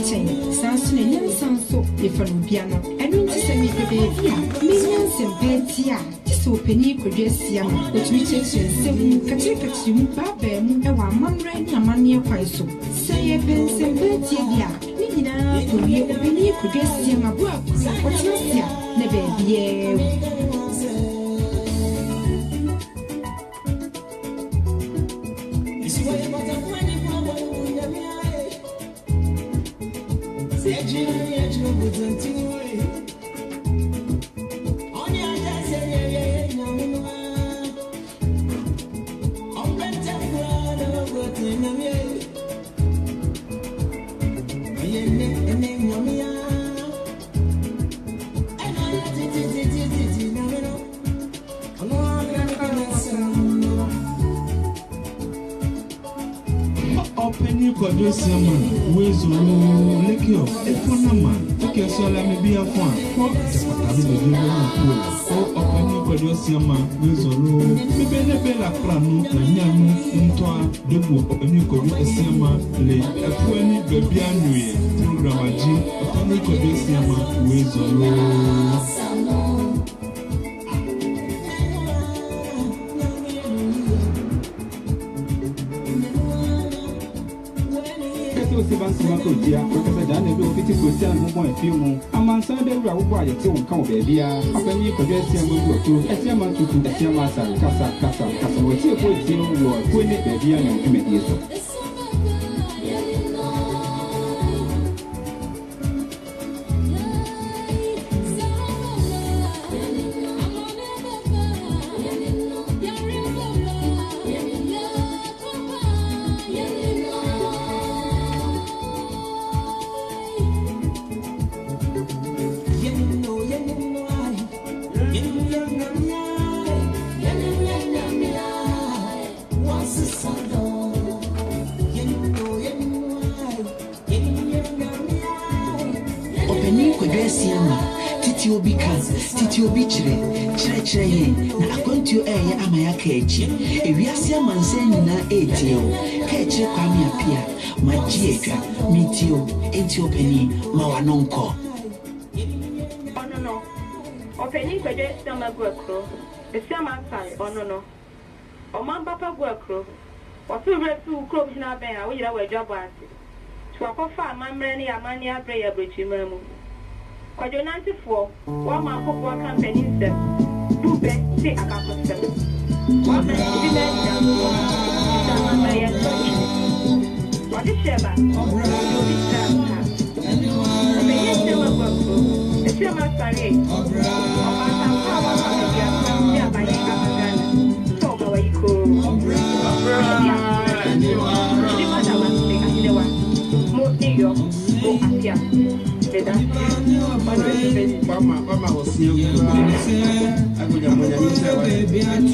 chain, Sanson and Sanso, if a Lubiano, and into semi baby, millions and Betia, so penny could dress yam, which reaches in 7 Katikatu, Babem, and 1 man ran your money price. Say a pence and Betia, Nina, who you penny could dress yam a work, what's your never be. Titi obi chire na akwantu amayaka echi ewiase amanse nyina etio ka echi kwame apia maji edwa mitio enti openi ma wanonko onono openi kwede sama guakro esiama sai onono omamba pa guakro wasu retu kro bina ben a wo yira wadwa banse to akofa amamre ne amani abre ya brechimramu Kwajo 94, one man for one company, sir. Do bet, say a couple of them. One man, what is Sheba? It's your master. Mama was here. I would have been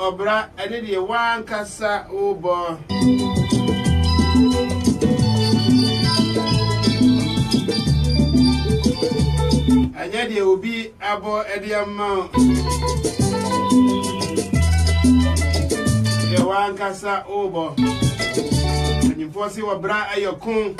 obra ene de wan kasa obo anya de obi abo ede ama e wan kasa obo ani fosi obra ayokun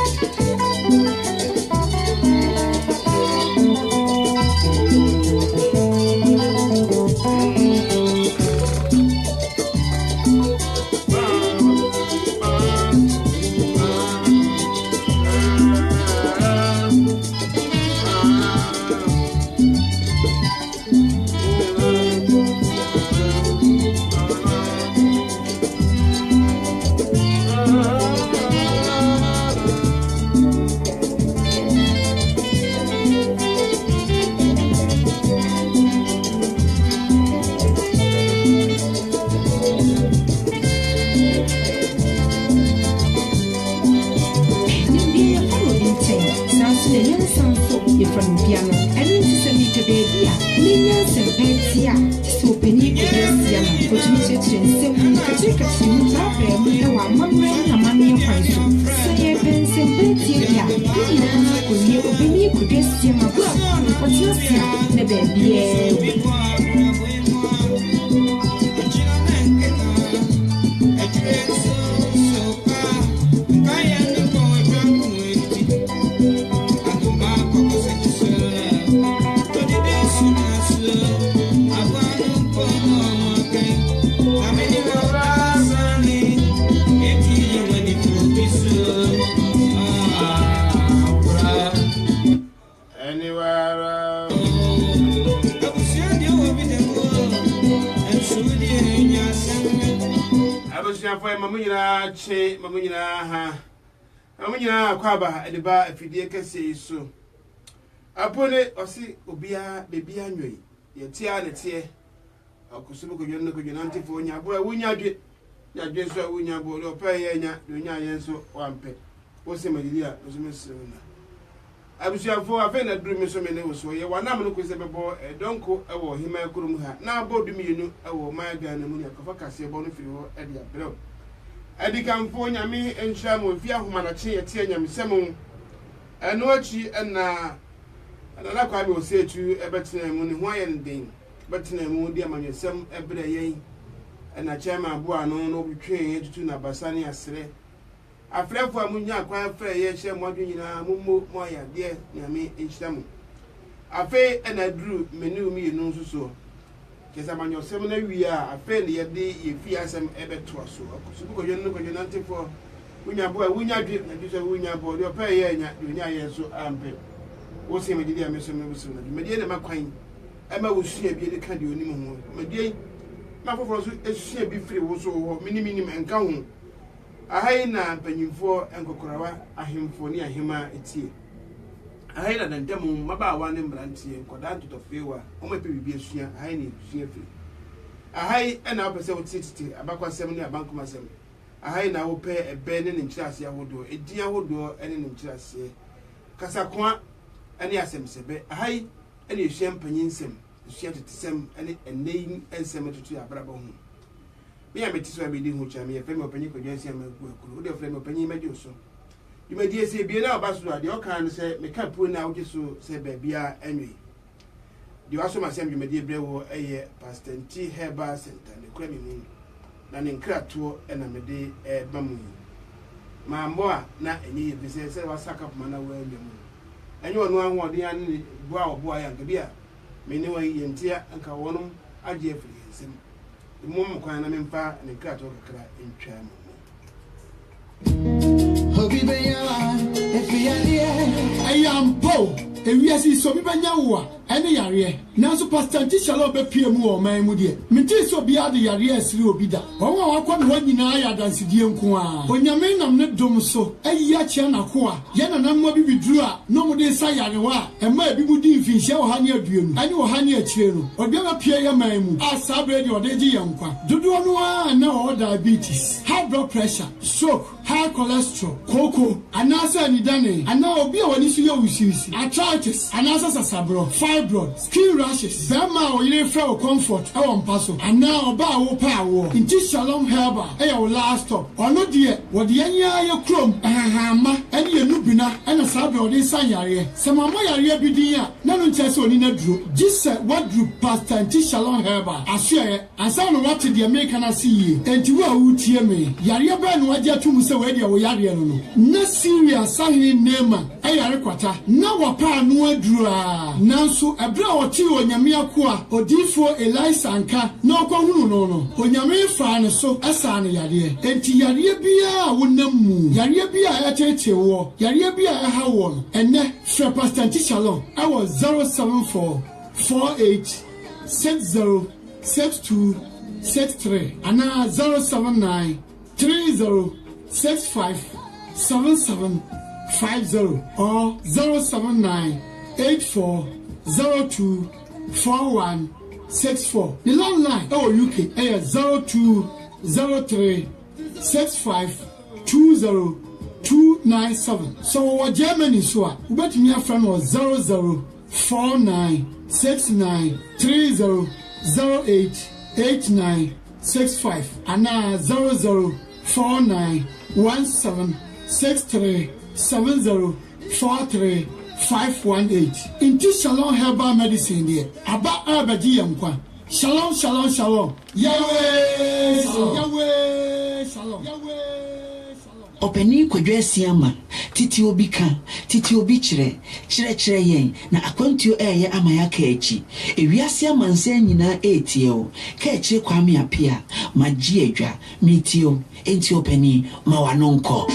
mamunyina kwaba ediba afidie kese so apone osi obia bebia nwoi yetia netie akusubu ko yonno ko jonante fo nya bo wunya dwe ya dwe so wunya bo le opa ye nya do nya ye so wampe wo se madilia wo se mesuna abusuafo afa na duru mi so me ne wo so ye wanam no ko se bebo donko ewo hima kurum ha na bodu mi yenu ewo ma ga na mu ne kafa kase bo no firi ho e dia bro adikamfo nyame enhira mo fi ahoma na che yete nyamsem eno achi na kwa me osetu ebetena mu ne ho aye nden betena mu di amanyesem ebre yen na chema abo ano no bitwe etutu na basane asre afrefo amunya akwa afre ye hye mo adwunyina mummo mo ya de nyame enhira mo afe na duru menu mi yenu nsuso kesa manyosem na wia afe ne ye de ye fi asem ebeto aso akusubu ko yenu ko jonante fo wunya bo wunya dwe na dise wunya bo de opa ye nya dunya ye so ampe wo se me didi ameso me busu na me de na makwan ema wo sua bi de ka de onim ho me de ma foforo so esua bi firi wo so ho minimini enka ho ahai na panyimfo enkokorawa ahemfo ni ahema etie ahai na dantemu mabaawa ne mbrantie nkoda ntotofewa omape bibia sua ahai ne sua firi ahai na opese wotititi abakwasem ne abankomasem ahai na wo pe ebe ne nkyirase ahodo edin ahodo ene ne nkyirase kasakwa ene asemsebe ahai ene sua mpanyinsem sua tetisem ene eneyin ensem tutu abraba ho me ametiso abedi hu chame ye femi opanyi kodwansi amagu akuru wo de femi opanyi medio so yimadi ese bie na obaso ade o kan se me kapu na wo giso se babia anwi di waso masem yimadi ebrewo eye Pastor T Herbal Center ne kwami mu na ne nkrato na mede bamu ma mboa na enyi ye bise se wasaka puma na wa anwi mu enyi onu ahode an ne boa oboa ya nka bia me ne wa yentia nka wonum age afiri nsem mum kwana memfa ne krato kakra entwa mu Ayampo, ewiasi so bi banya wo ene yare nanso Pastor Tishalo be pie mu o man mu de menti so bi ade yare asiri obi da won wa akwa ne nyina ya dansidie nko a onyame nam ne dom so ayi achia na ko a ye na nam mo bi biduru a no mu de sa yare wa e ma bi mu di mfinhia wo ha ne aduonu ane wo ha ne achire no obi ba pie ya man mu asa bre de odeji yankwa dodo no a na o diabetes, high blood pressure, stroke, high cholesterol, koko, anasa ni dane, ana obi a wani su ye wusisi, arthritis, anasa sasabro, fibroid fibroid, skin rashes, bema or you feel comfort, I want passo, and now about power. In this Shalom Herba, our last stop. Or not dear, what the anya chrome, and your nubina, and a sabi or this sanyare. Some of my area bidia, none chess on in a drew. Just said what drew past and this Shalom Herba. I share, and some what the American I see, and you are who tear me. Yaria ban wadia to Musa Wedia or Yariano. No serious, Sahi Nema, Ayarequata, now a pa no drew. Now so a bra or two on Yamiakua, or D4 Elisa Anka, no no. On Yami fan so Asana Yaria, and Yaria Bia would no move. Yaria Bia at a war, Yaria Bia a howon, and ne Frepastanti Shalom. I was 074 48 60 62 63 and now 079 30 65 77 50 or 079 84 02 41 64. The long line UK is 0203 65 20 297. So what Germany so but me friend was 0049 69 30 08 89 65 and now 0049 17 63 70 43 518. In this Shalom Herbal Medicine there about Abadi Yankwa. Shalom, shalom, shalom. Yahweh, Yahweh, shalom. Yahweh, shalom. Openi kwadwe siama titi obi kan titi obi chire yen na akwantio eye amaya ka echi ewiase amanse nyina etie o ka echi kwame apia magie adwa mitio enti openi ma wanonko.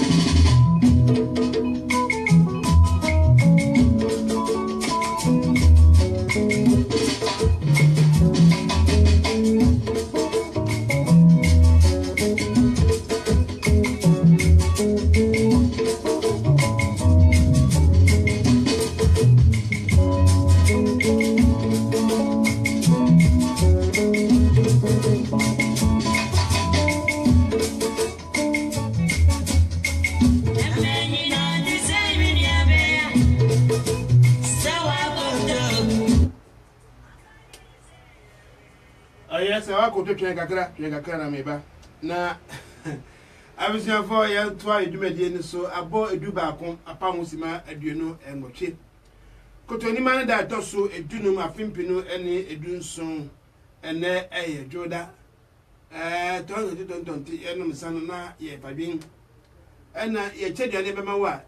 Kakra na meba na abisia for ya twa edumade ni so abo edu ba kon apa musima aduonu enwotwe kotoni man da toso edunum afimpinu ene edunson ene eye joda tonti enum sanu na ye padwin ena ye cheduane bema wa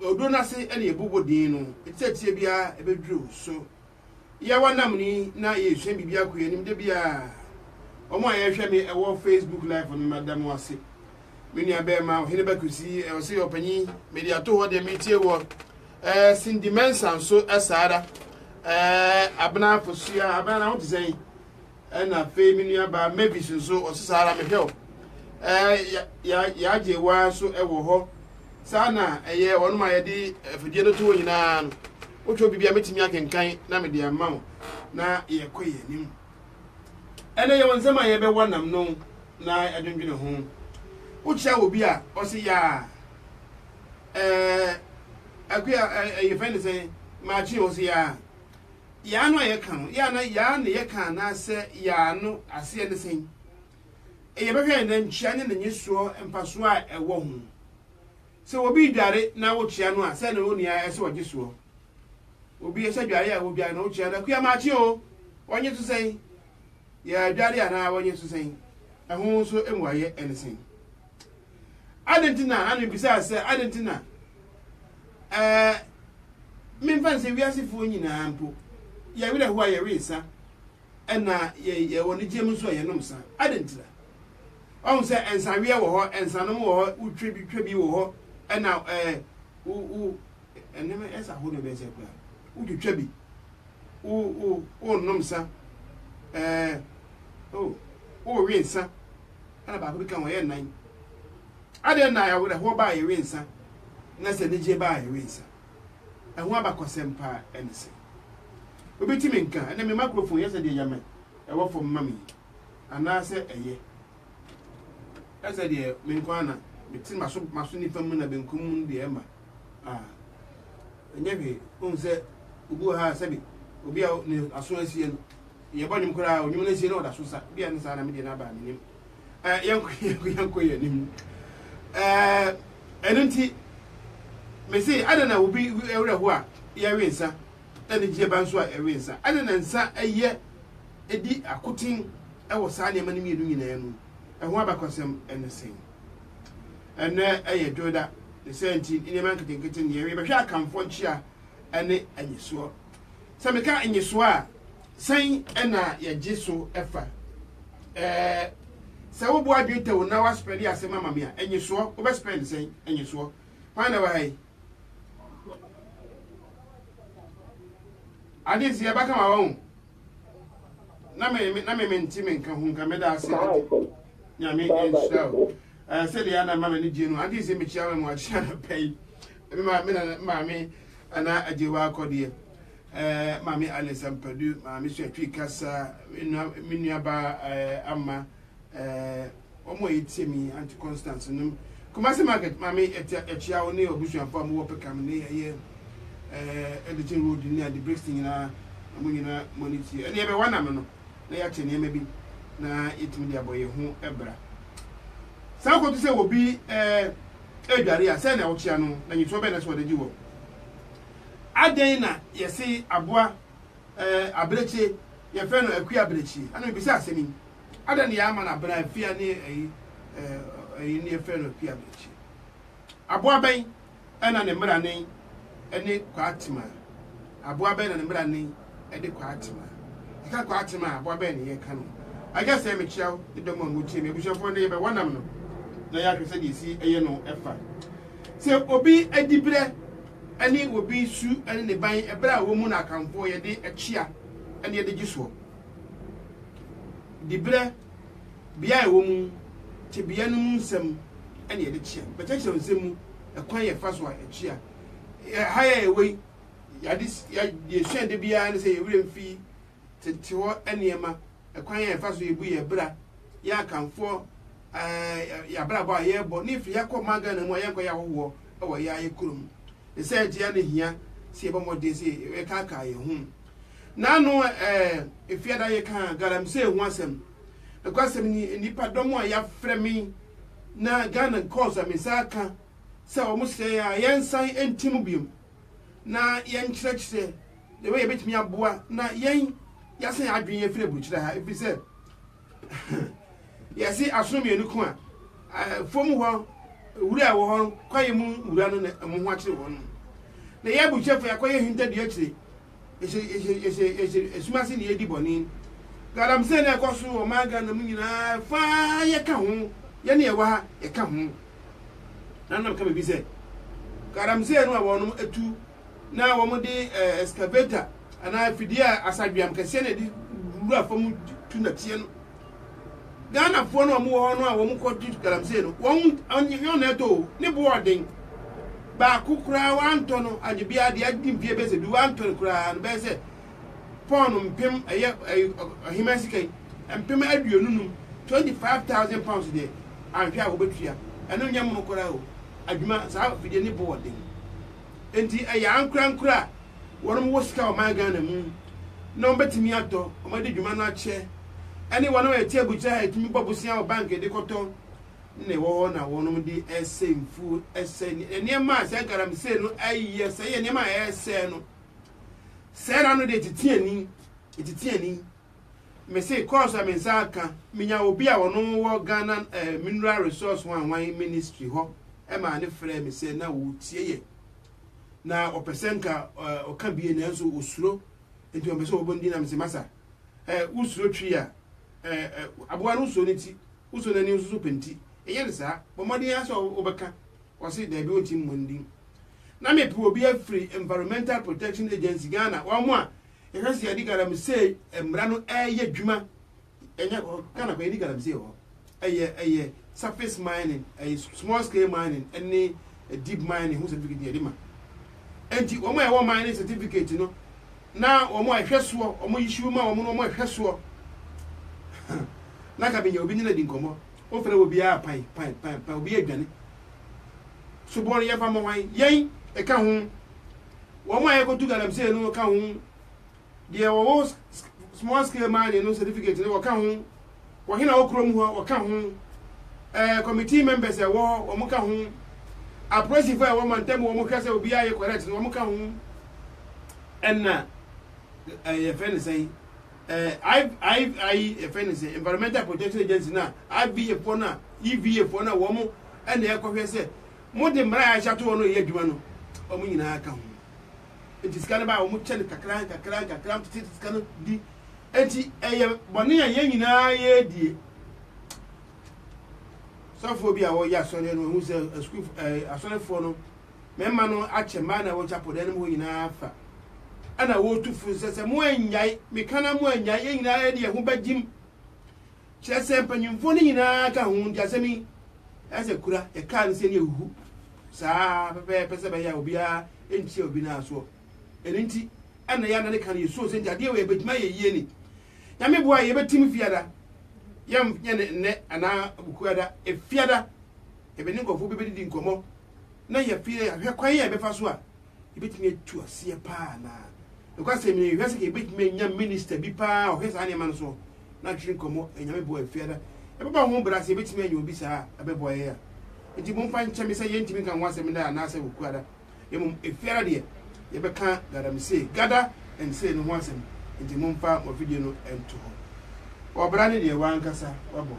odo na se ene ebobodin no etiatie bia ebedru so ya wanam ni na ye hwe bibia ko yenim de bia omo ayehwe me ewo Facebook live on madam wase meni abema hene bakusi e wose opanyi media to ho de metie wo sindimensan so asara abna fosia abna ho tisen na fe meni aba mebisun so osara me hwe ya jewa so ewo ho sana eye wonu ma yedi fidie no to wo nyina no otwo bibia metimi akenkan na media mawo na ye koye nim ene ye wonsema ye be wanam no na adwendwene ho ucha obi a osi ya akuya ye fene say maachi osi ya no ye kan ya na ye kan na se ya no ase ne sen ye be hwe na nchia ne nyesuo empaso a ewo ho se obi dware na wo chia no a se ne oni a se ogesuo obi ese dware a obi a na wo chia na akuya maachi o onye to say ya dware ana wonye so sen ehun so enwaye enesen adentina anu bisa se adentina memfanse wiasefo nyina ampo ya wira ho ya wisa ena ye woni gem so ye nomsa adentina on se ensawe wo ho ensanom wo ho utwebi wo ho ena eneme esa ho no be se kwa utwebi nomsa winsa ana ba ko kan wo ye nan ade na ya wo ho ba ye winsa na se nije ba ye winsa ehun abakosempa ense obetimi nka ene me microphone yesa de yame e wo fo mami ana se eye esa de me nkwana metin maso ni fam na benkum de ema enye bi on se ugu ha sabi obi a ne aso asie no ye bɔ nim kora onyum na sie no da so sa bia ne sa na me de na ba me nim yanko ye nim enunti me say adana obi ewre ho a ye wensa ene je ba nso a ewensa adana nsa eye edi akotin ewo sa ne ma ne mienu nyina mu eho abakosem ene sen ene eye joda the senti ine man keten ye we be hwa akamfo nchia ene anyeso se me ka anyeso a sen ena ye giso efa se wo bo adwete wo na wa spend asema mama a anyeso wo be spend sen anyeso pana wa hai ade se baka ma won na me ntime nka hu nka me da ase nya me enso se dia na mama ni jenu ade se me chia mu achia na pai me ana ajewa akode mami Alessandro Padu mami so atwi kasa minua ba amma omo yitimi anti Constance num Kumasi market mami etia oni obusuafo am wo pekam ne ye editing road ni at the Brixton na amunyina moniti ene be wana me no na ya che ne bi na itimi dia boye hu ebra sa ko to se obi edware a se na wo chia no na nyito be na so de jiwo aden na yesi aboa abreche ye fe no akui abreche ana bi se asemi aden ya ama na bra afia ne ni ye fe no akui abreche aboa ben ana ne mra ne ene kwatima aboa ben na ne mra ne ede kwatima ka kwatima aboa ben ne ye ka no I guess I'm a child, the domo muti me busha for ne be wanam no na ya hwese de si eye no efa se obi adibre ani obi su ani ne ban ebra wo mu na akamfo ye de achia ani ye de giso dibre bia wo mu te bia no mu nsem ani ye de chia beteche nsem mu ekwan ye fa so achia haya we ya dis ya ye hwende bia ne se ye wure mfi te ho aniema ekwan ye fa so ye bu ye bra ya akamfo ya bra ba ye bo ni fi yakọ maga na mu ye nkọ ya howo e wo ya yekurum e se je na hia se bo mode se e ka ka ye hu na no efi ada ye kan garam se hu asem e kwasem ni nipa domo ya fremi na Ghana cause me saka se o mu se ya yensan entim biom na yen kyerɛkyerɛ de we betimi aboa na yen yasen adwen ye fire bukyira ha efi se yesi asomi enuku a fom ho wura wo ho kwaye mu wura no mu ho akire wo no na ye bukyefo ya kwaye hinta de akire esumase ne yedi boni garam se na ekoso o maga na mu nyina fa ye ka ho ye ne ye wa ha ye ka ho na nam ka be bi se garam se no a wo no etu na wo mo de excavator ana fidia asadwiam kase na di wura fom tu na tie no Ghana fo no mo ho no a wo mko dit galamse no won onyo na to ni boarding ba kukura wanto no agibia de adimfie be se du wanto kura no be se pon mpem eye himasika mpem aduonunum 25,000 pounds there anhwa wo betua eno nyam no kura o adwuma sa fide ni boarding enti aya ankura wonom wo sika o ma Ghana mu no betimi ato o ma de dwuma no ache ani wono etie bucha etimi bobusia o bank de koto ne wo na wono di esemfu ene ma se garam se no aye se ye ne ma ese no se na no de titiani me se course am nsaka minya obi a wono wo Ghana mineral resource wan ministry ho e ma ne frɛ me se na wo tie ye na o pesenka o ka bie na nso osuro enti o be so obondi na me se masa usuro twi a aboa no so niti uso na ni uso penti eye ne sa bomodi ya so obeka o se da bi o ti mmondin na me pe obi afri Environmental Protection Agency Ghana wa mo a e hwese adi garam se emra no eye dwuma enya Ghana ko edi garam se ho eye surface mining small scale mining any deep mining who certificate edi ma enti wo mo e wo mining certificate no na wo mo ahweso wo mo yishu ma wo mo ahweso na ka benya obi ni na di nkomo o fere obi a pan obi adwane so bo ye fa mo wan yen e ka ho wo mo aye ko tu galam se no ka ho deɛ wɔwɔ small scale mining no certificate no wɔka ho wɔhe na wɔkurom hɔ wɔka ho committee members ɛwɔ wɔn ka ho appreciate for wɔn mantam wɔn ka sɛ obi ayɛ correct no wɔn ka ho ɛna yɛfɛ ne sɛn I yɛfɛ ne sɛ environmental protection agency na IVF fo na EVF fo na wɔn ɛna ɛkɔhwɛ sɛ mo de mmara ahyɛ to wɔn no yɛ adwuma no wɔn nyinaa ka ho enti sika no ba wɔn kyɛ no kakra tete sika no di enti ɛyɛ bɔne a yɛn nyinaa yɛ die sɔfo bi a wɔyɛ asɔre no hu sɛ school asɔrefoɔ no mɛma no akyɛ mmaa na wɔkyɛ apɔda no mu nyinaa fa ana wɔtu fu sɛ mo anyae meka na mo anyae yɛn nyinaa yɛ de ho bagyim kyerɛ sɛ mpanyimfoɔ no nyinaa ka ho nti asɛm yi ɛsɛ kura yɛkaa no sɛ ne ɛhuhu saa pɛpɛɛpɛ sɛ bɛyɛ a obiara ɛntia obi no asoɔ ɛno nti ɛna yɛ ana ne ka no yɛsuo sɛ nti adeɛ wɔ yɛbɛtumi ayɛ yie ni nyame boa yɛbɛtim fiada yam nyɛ ne ana bukuada efiada ebe ne nkɔfo bi bɛdidi nkɔmɔ na yɛ fie ahwɛ kwan yɛ bɛfa so a yɛbɛtumi atu aseɛ paa na ɛkwa sɛ me hwɛ sɛ yɛbɛtumi anya minister bi paa ɔhwɛ saa nneɛma no so na twere nkɔmɔ nyame boa efiada ɛbɛba ho bra sɛ yɛbɛtumi anya obi saa ɛbɛboa yɛ a nti momfa nkyɛ me sɛ yɛntimi nka ho asɛm da anaasɛ bukuada yɛmom efiada deɛ yɛbɛka galamsey gada ɛnsɛ no ho asɛm nti momfa mo video no ɛnto hɔ obra ne deɛ wankasa wabɔ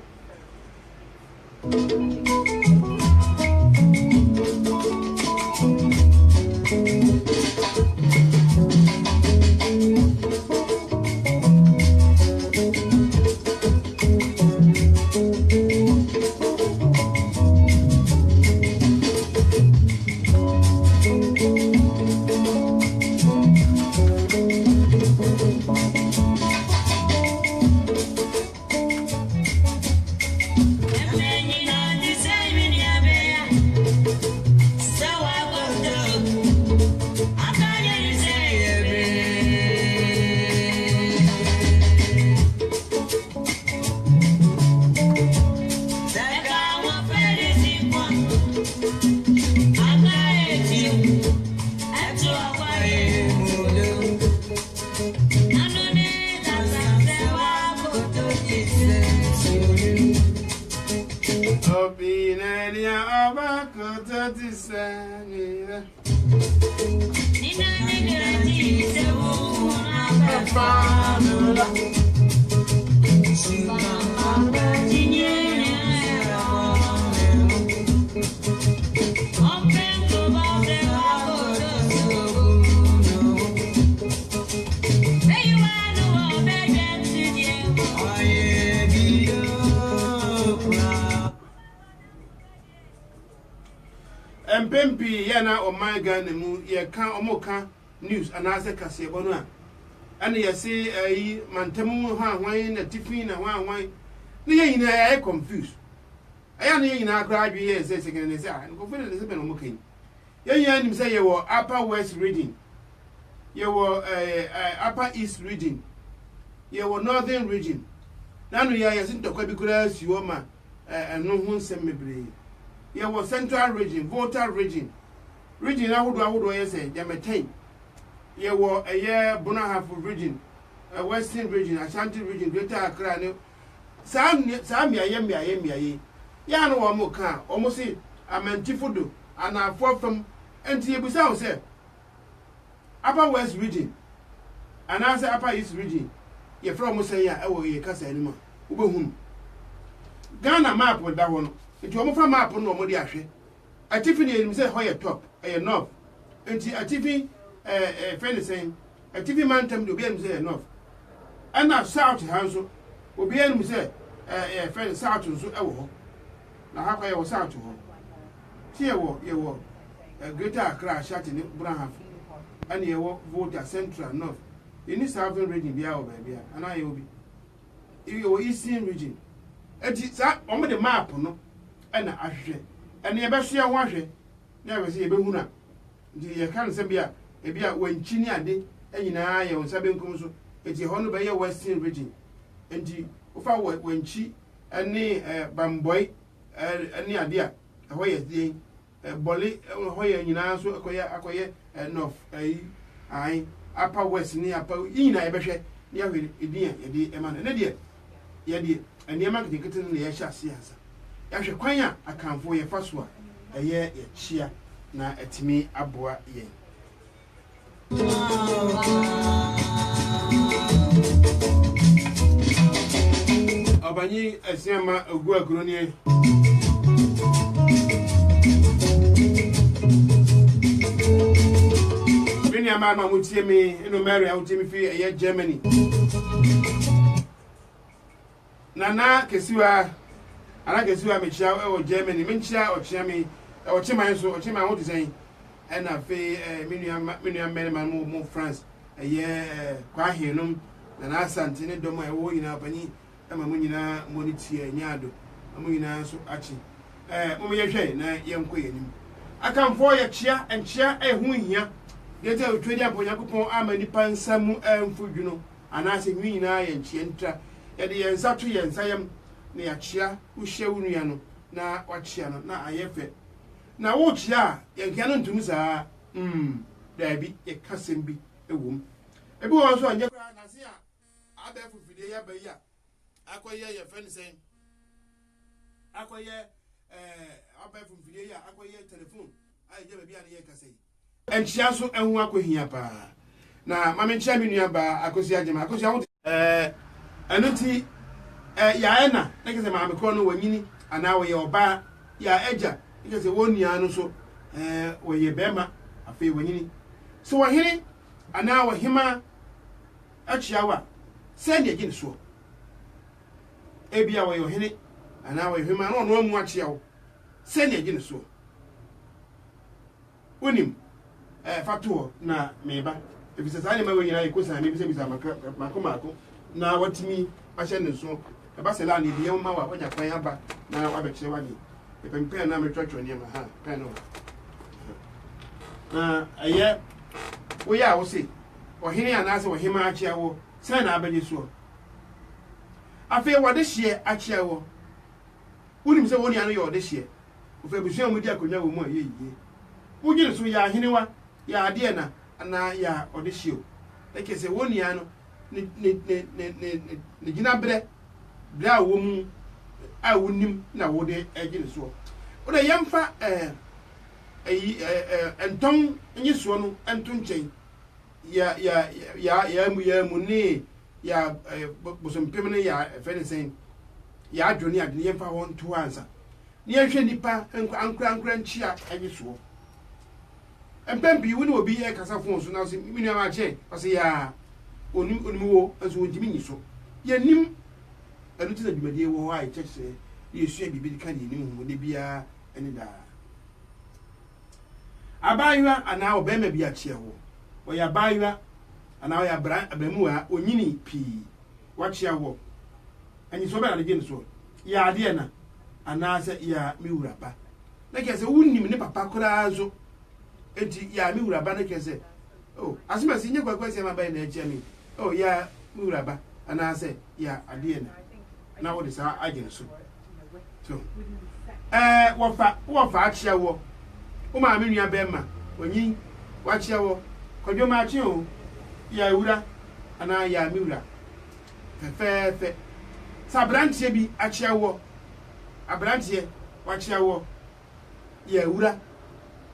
Mpempi yana o my Ghana mu ye kan omoka news anase kase bono a ana ye se ayi mantamu ha hwan na tifin na hwan ne ye nyina ya confused aya ne ye nyina akra adwe ye se sekene ne se a ko fe ne se be no mokan ye nyina nim se ye wo upper west region ye wo upper east region ye wo northern region nanu ya ye sin tokwa bi kura siwo ma eno ho nsem mebre ye was central region, voter region. Region ahudu yese Yametain. Ye were a year Bonahafu region, a western region, Ashanti region, Greater Accra. Sam yemi. Yano wa moka, almost a mentifudu, and a four from Antibusa say Upper West region, and answer Upper East region. Ye from Musaya, I will ye casa anymore. Ubahum Ghana map with that one. Nti omo fa map no omo de ahwe atifi ne nim say hoye top north nti atifi friend saying atifi mantam de obi nim say north ana south hanso obi nim say friend south nso ewo ho na ha kwa ye south ho ti ye wo Greater Accra Ashanti ne Braham ana ye wo voter central north ini southern region bia o ba bia ana ye obi ye wo eastern region enti sa omo de map no ana ahwe ene ye beso ya ho ahwe na be se ye behuna ndi ye kan se bia e bia wanchi ni ade enyina ye won sabe nkum so eti ho no be ye western region ndi ofa wanchi ene bamboy ene ade a ho ye die boli ho ye nyina so akoye north ai apa west ni apa ina yɛbɛhwɛ ne ahwɛ edin yɛde ɛma no ne deɛ yɛde nneɛma nketenkete no na yɛhyɛ ase asa yɛhwɛ kwan a akanfo yɛfa so a ɛyɛ yɛkyia na atimi aboa yɛn Abani asiama ogu akroni Bini ama ma mutie me eno Mary awutie fi eye Germany Nana kesiwa mechia e Germany menchia ochia me ochiman so ochiman wo design ena fe minua man mo France eye kwa henum na asante ne domo e wo nyina pani ama mo nyina monitie nyaado mo nyina so achi mo me yehwe na yenko yenim akamfo ye chia enchia ehu hia dete otwedi ampo yakopon ama nipa nsamu emfudwuno anase nwi nyina ye nchia ntra ye de yensa to yensayam na ya chia uhye wunua no na wachia no na ayefe na wo chia yenkia no ntum saa dabi ye kasem bi ewom ebi won so anye kra na se a abefu fide ya bayi a akoye ye friend sen akoye abefu fide ya akoye telephone aye je baby a ye kasei enchia so ehu akohia pa na mamenchia menua ba akosi agema akosi awo anuti ya ena nekese ma amekro no wanyini ana wo ye oba ya eja nekese wonia no so wo ye bema afi wanyini so wo hiri ana wo hima achiawa se ne gine so ebia wo ye hiri ana wo hima no no mu achiawo se ne gine so onim fatuo na meba efise sa ne ma wanyina ikosa me bisa bisa mako na watimi ahye ne so eba sela ne biye ma wa onya kwan aba na wa bekire wani epempe na me twatwo ne ma ha pen no na aye wo ya wo se ohene anase wo hema achia wo se na abaje so afi wo de hye achia wo unim se woni anu yo de hye wo fe busu amudi akonya wo mu aye yiye wo gire so ya henewa ya ade na ya ode hye o like se woni anu ne gina bra wo mu a wonim na wo de agine so o da yamfa enton nyi so no enton nchen ya mu ne ya bosompem ne ya fenisen ya adwoni ade ne yamfa won to ansa ne yehwe nipa ankra nchia agye so empembi wo ne obi e kasa fon so na so minua ma che o se ya onimwo aso wodimi ni so ye nim anu tina dwumade wo ha cheche yesu bibi kan ni hu de bia eni da abaywa ana obema bia che wo ya baywa ana ya abamu a onyini pi wa che wo ani so ba na de so ya ade na ana se ya miwura ba na ke se wunnim ne papa kura zo enti ya miwura ba na ke se oh asima si nye kwakwa se ma ba na eche mi oh ya miwura ba ana se ya ade na wo de sa agene so wo fa achia wo o ma me nua be ma onyi wa chia wo kodwo ma chi o ya ewura ana ya miwura fe sabrantie bi achia wo abrantie wa chia wo ya ewura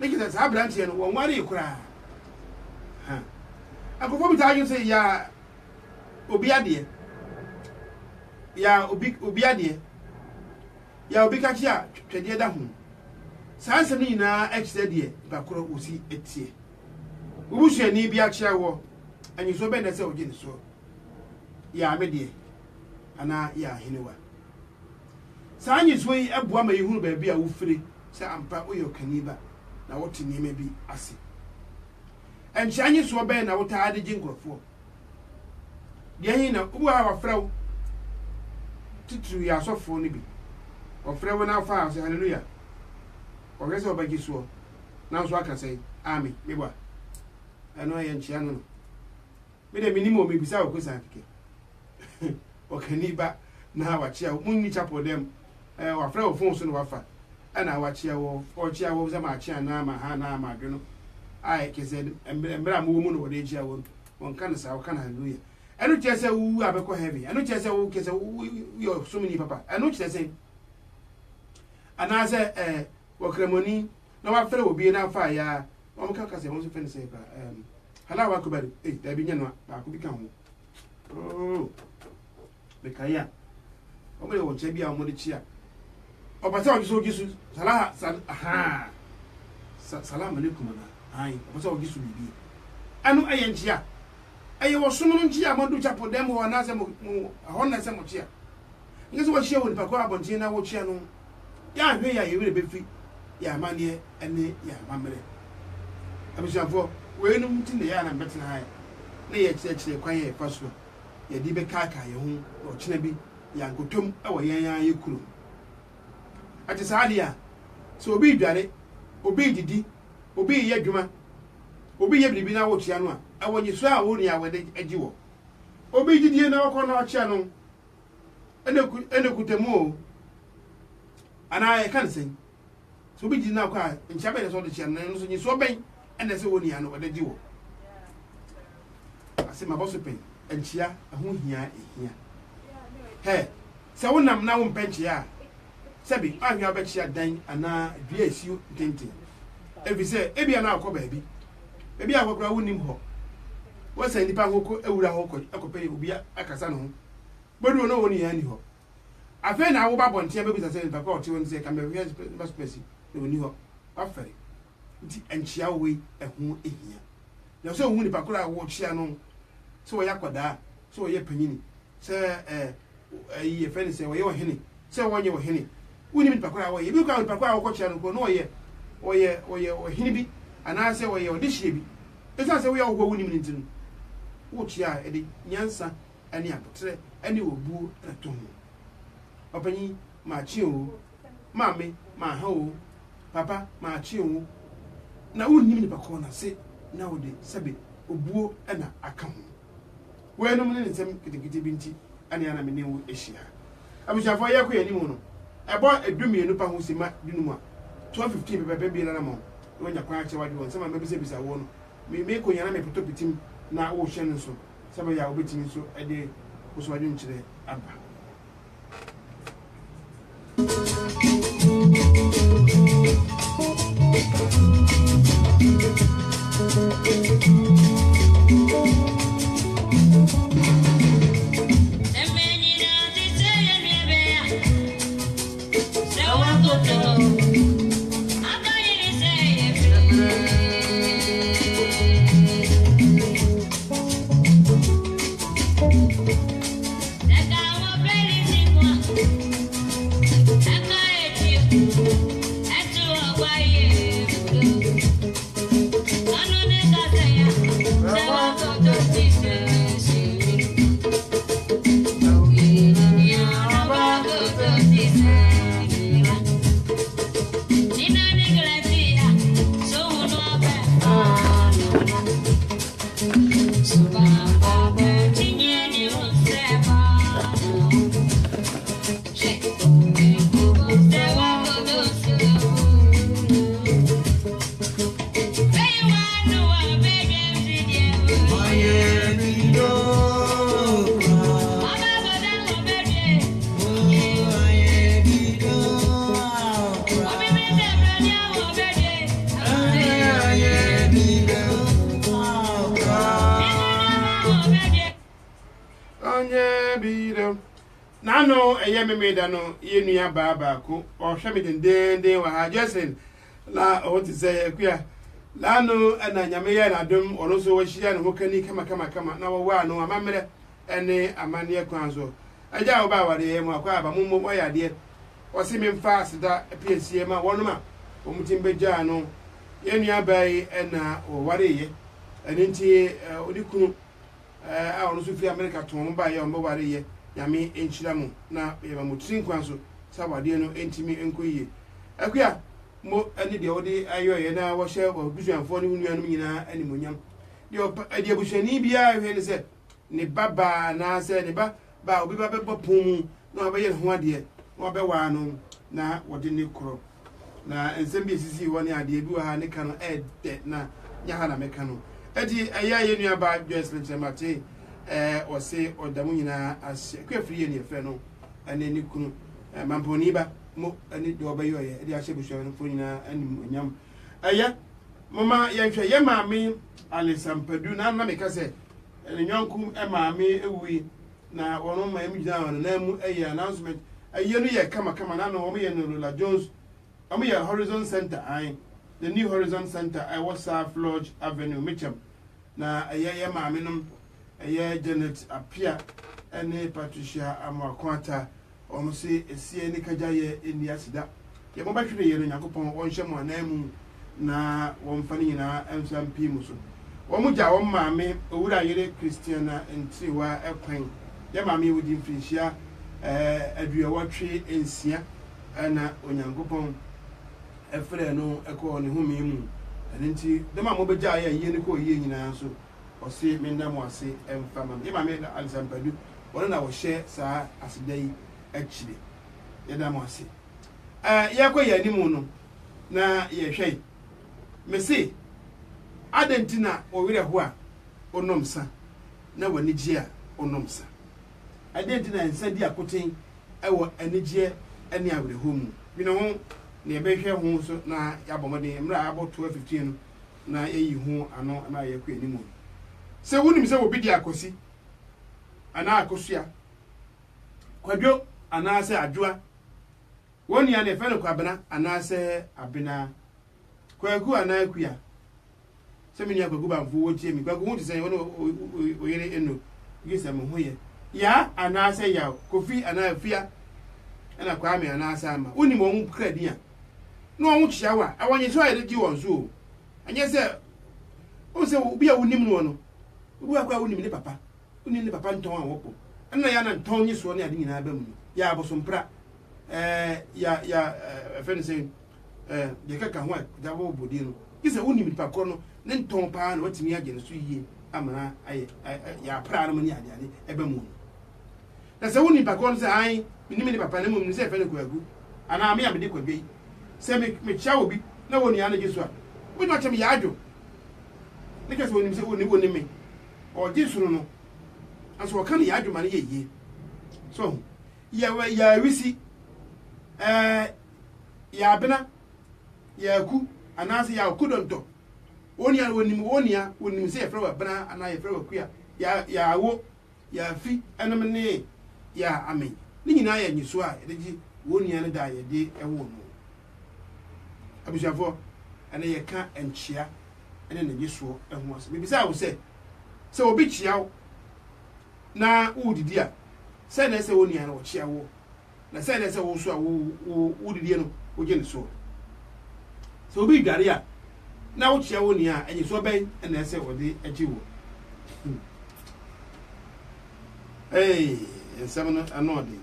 nikita sabrantie no won ware ikura ha akofo bi ta se ya obi ade ya obi ade ya obi kachi a twede da hu sanse ni na extra de bakoro osi etie ubusu ni bi achia wo anyi so be na se ogine so ya me de ana ya hinewa sanyi so yi abua ma yihunu ba bia wo fire se ampa oyo kaniba na woti niema bi ase enchi anyi so be na wota ade jinkrofo de hin na uwa wa frawo titru ya sofo ni bi o frawo na fa se hallelujah o gese obaji so na so aka sei amen mebwa eno ye nchi anu me de minimo me bisa o ko sa afike o kaniba na wa chia munni chapo dem wa frawo fon so no wa fa ana wa chia wo o chia wo za ma chia na ma ha na ma dweno ai kese embra mo mu no de chia wo won kan sa wo kan hallelujah eno che se wu abekọ heaven eno che se wo ke se yo so many papa eno che se ana se wo kremoni na wa fere obi na fa ya o mo ka se mo so fe ne se ba hala wa ko bari da bi nya no ba ko bi kan ho oh be kaya o mo le wo che bi a mo de chia o ba se o gisu salaha aha salam alaikum na ai o ba se o gisu bi anu ayenchia aye wo sunu nchia mo du chapo dem wo na se mo honna se mo chia ngeso wo hia wo nipa ko abontin na wo chia no ya hwe ya yewere befi ya manie ene ya mamre abishanfo we nu mti ne ya na betina ha na ye chire kwan ye faso ye di be kaka ye hu o china bi ya nkotom awo yan ye kuro ati saadia so obi dware obi didi obi ye dwuma obi ye bibi na wo chia no a awonyi so a wo ni awede agiwo obi didi na wo na chia no ene kutemu o ana e kan sen so bi didi na kwa ncha be so de chia no so nyi so ben ene se wo ni ano wede agiwo ase ma boso pen enchia ho hia ehia he se wo nam na wo mpenchia sebi ahia obechia dan ana dua esiu tenten ebi se ebi ana akọ ebi akọkọ wo nim ho wo se nipa hoko ewura hoko akọpe obi akasa no ho bodu no woni ya ni ho afa na wo ba bonte be bi se nipa ko ti won se ka me wi space no ni ho afere nti enchia we ehu ehia na so hu nipa ko la wo chia no so wo yakoda so wo ye panyini se ye fene se wo ye wo hene se wo nye wo hene woni nipa ko la wo ye bi ko nipa ko a wo chia no ko no oye hini bi ana se oye odihie bi esa se we wo woni mi ntinu wo chia e de nyansa ani apotre ani obuo na to ho opanyi ma chi o mame ma ha o papa ma chi o na woni nipa ko na se na wo de sebe obuo na aka ho we no mun nsem kitikiti bi nti ani ana me ne wo ehia abusafo ye ko yani mu no ebo edumienu pa ho sima dinum a 12:15 bebe bi na mo wonya kwa ache wadi won sama mebise bisa wo no me ko yana me poto pitim na wo hye nso saba ya obetimi nso ede oso wadi nchire aba nano me da no ye nua baba ko o hwe me den wa ha Jocelyn la o ti say akua la no na nyame ye na dom ono so wo hia no kani kama na wo wa no amamre ene amane kwan so aja wo ba ware ye mu akwa ba mo ya de o si me mfa asida piesie ma wono ma o mutim beja no ye nua bai na o ware ye ene nti odi kunu a ono so fi America to mo ba ye o mo ware ye yami enchira mu na yeba mutrin kwanso sabade no entimi enkoyie akua mo ani de odi ayoye na wo hye obusuanfo ne nuanum nyina animonyam de obusuani bia hwe ne se ne baba na se ne ba obi ba bebo pum na obaye ho ade na obewa no na wode ne kro na ensem bi sisi woni ade bi wa ha ne ka no ede na nya ha na meka no edi aya ye nua ba Joyce Lemate o se odamu nyina ase kwafiri ye ne fe no ene ni kunu mamponi ba mo ani de obayo ye edi ahye buhwe no fo nyina anim onyam aya mama ye hwe ye maame Alisampadu na meka se ene nyonkum maame ewui na wono ma em gina wono na mu eye announcement aye no ye kama na no wo ye no Lola Jones am ye Horizon Center the new Horizon Center was Lodge Avenue Mitcham na aye maame nom aye Janet Apia ene Patricia Amakwata omse esie ni kajaye eni asida ye mo ba hwere ye no Yakopon wonhye mo anamu na wonfani nyina ensampi muso womuja wo maame owura yere Christiana Ntiwa ekwan ye maame wodi mfinhia aduawatwe ensia na Onyankopon efre no eko ne humi mu enti de ma mo beja ye ye ni ko ye nyina so o se minna mo ase emfama ye maame Alisampadu wona na wo hye saa asedai akire ye da mo ase ye ko ye ni mu no na ye hwei mesi adentina owire ho a onomsa na wanigye a onomsa adentina nsa di akoten ewo anigye ene awre ho mu bi no ho na ebehwe ho so na yabomode mra abo 12:15 no na eyi ho ano na ye ko animu se wonim se obi di akosi ana akosua kwadwo ana se adwoa woni ya ne fe no kwabena ana se abena kwagu ana akua se mini akwagu banfu wo tie mi kwagu hu tse wono oyere eno gisa me hoye ya ana se ya kofi ana afia ana kwa me ana se ama woni mo hu kradi a no hu chiawa awanye so ayede gi won so anye se o se obi a wonim no no obi akwa wonim ne papa wonim ne papa nton a wopo ana ya na nton nyi so ne ade nyina ba mu ya abosompra ya fene se ye kaka ho da wo bodi no kise wonim ne papa no ne nton pa na watimi age ne so yie amana aye ya pra no ni ade ade eba mu na se wonim papa no se ai minim ne papa na mu ne se fene kwagu ana me ya me de kwagbe se me chia obi na woni ana Jesu a wo na chem ya adwo ne kase wonim se woni me o Jesu no aso wo kan ya adwo ma ne ye so ya wisi ya bena ya ku anase ya kudonto onia wonim se efra wa bena ana efra wa ku ya wo ya fi enam ne ya amen ni nyina ya nyiso a edegi wonia ne da ye de ewo no abishafo ana ye ka enchia ene ne nyiso eho ase bibisa wo se obi chia na udidi a se na se wonia na wo chia wo na se na se wo so a wo udidi no wo je ne so obi dware a na wo chia wonia enyi so ben na se wo de agi wo ensam anode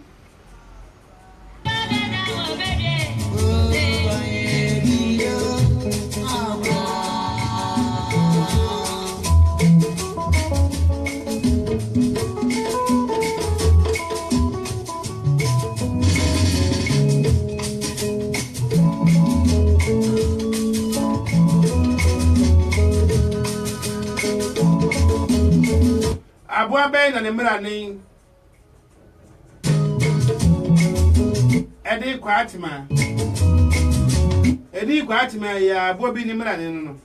abua ben na ne mra ni edi kwatima ya abua bi ni mra ni no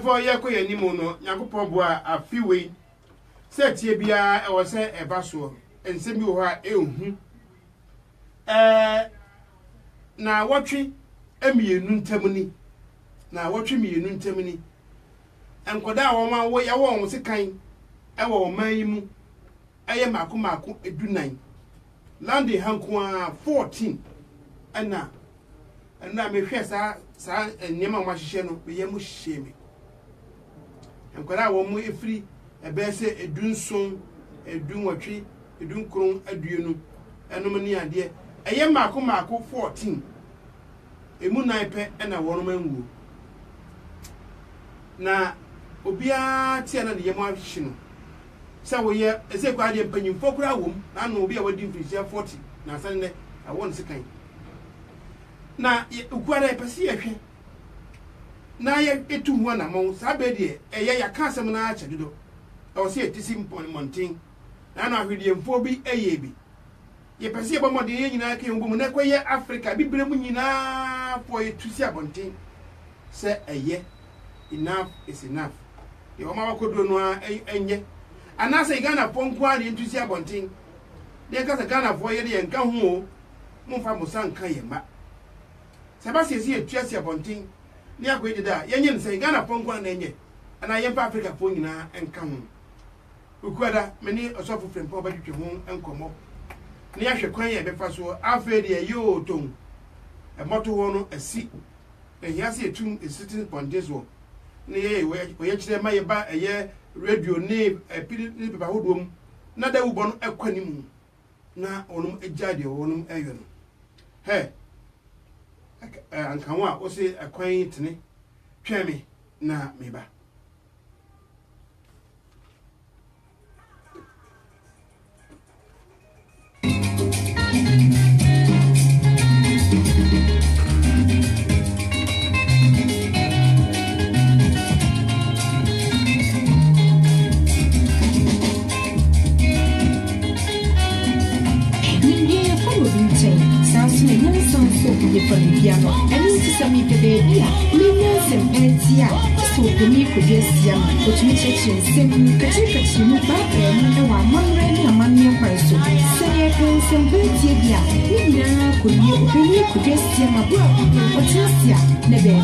for Yakoya Nimono, Yakopobwa, a few way. Set ye be a was a basso, and send you her now watching Emmy Nuntamuni. Now watching me Nuntamuni. And Koda woman way I was a kind. I will my I am Akumaku a do 9. Landy Hankwa 14. And now me face sa and Yama Mashano, be Yamu shame. And Koda woman free a besse a dun song, a dun watry, a dun crown, a duno, and no money idea. I am Makumaku 14. A moonipe and a woman woo. Na Obia Tiana the Yamashino. So we are a guardian penny for room, and will be our difference 40. Now, Sunday, I want second. Now, what I perceive. Now, you get to one among Sabedi, a ya can't summon archer. I was here to simple Monting. Now, I read him for be a yaby. Ye perceive about the United Kingdom, Africa, be blaming enough for you to see a Monting. Say a year, enough is enough. Your mama could do no and yet. And as a Ghana phone quality into see a Monting. There got a Ghana for you and come home. Monfa Musan Kayama. Sebastian here, Chelsea Monting. Near Great that. Yan say Ghana phone one and I am Africa phone and come home. Ukwada, many a soft friend poverty to home and come up. Near Shakwaya, the first war, after the yo tongue. A motor one, a seat. And he has a tomb is sitting upon this one. Nay, where you may buy a year, radio name, a pity room, not that one a quanimu. Na onum a jadi onum ayon. Hey, and come out, or say a quaint ne, Chami, na meba. Piano, and into some baby, millions and pentia, so the me could just yam, but me checking, sending Katika move back and one money a money person. Say, some pentia, Nina could you could just yam a block, but just never.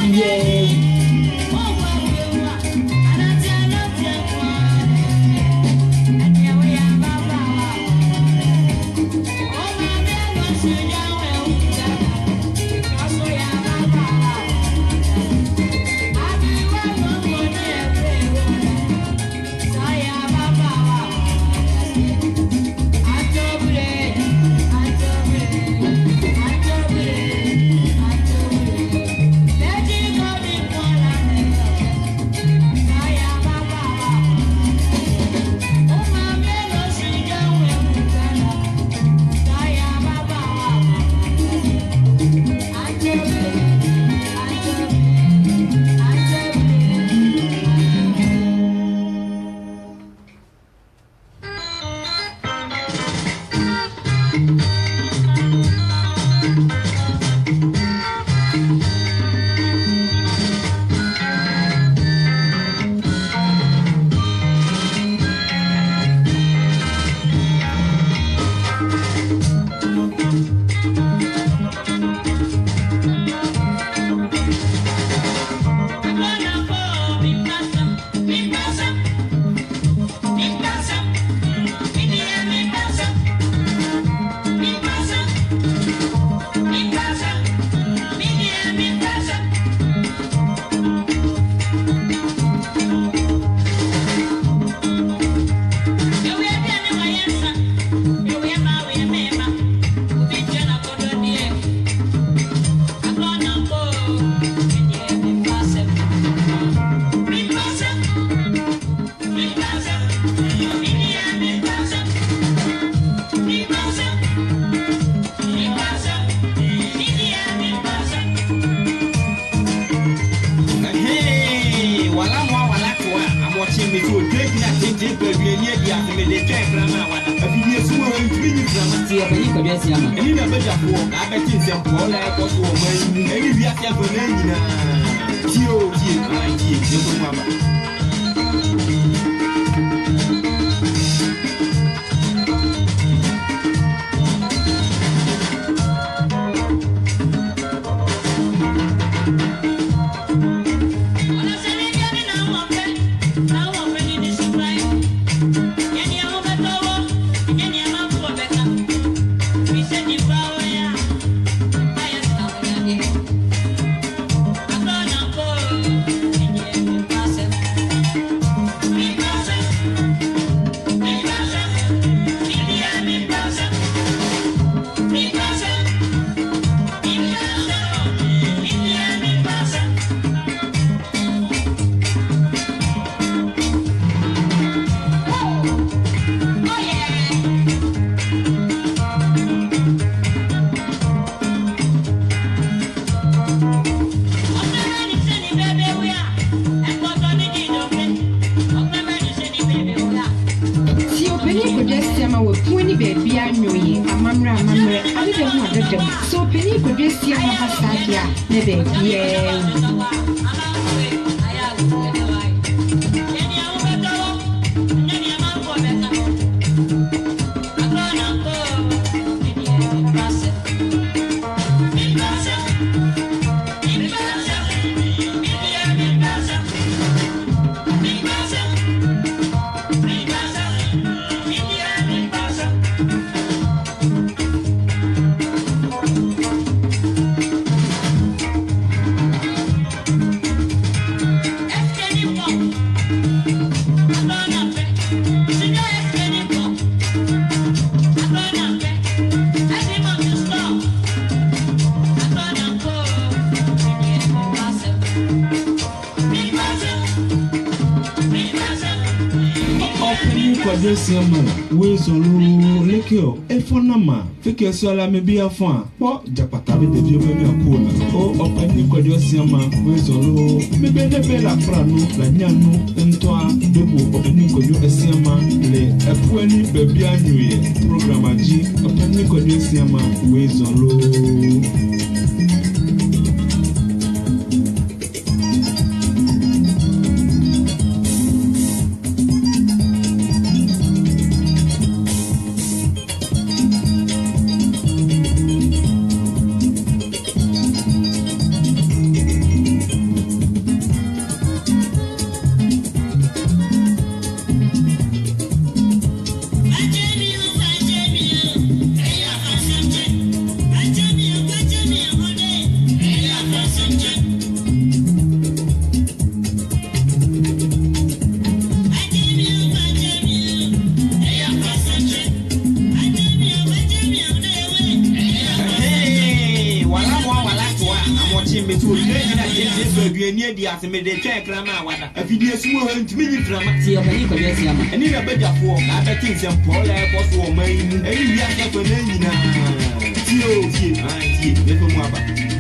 Any number of people, I bet you some more like what woman, any reaction for Tio, So penny could just see how Sadia, never, Lekio, Efonama, Fikiola may be a fan. What Japatabi the Jumia Kuna, or opening Quadiosiama, Wizolo, maybe the Bella Frano, Lanyano, and Toa, Debu, opening Quadiosiama, Le, a Pueni Babia New Year, Program G, opening Quadiosiama, Wizolo. Me de check grama wada. If you do small and mini drama, see your money for this yama. And in a better for other things and Paul, I was for my and you have for Nina. I see, never more.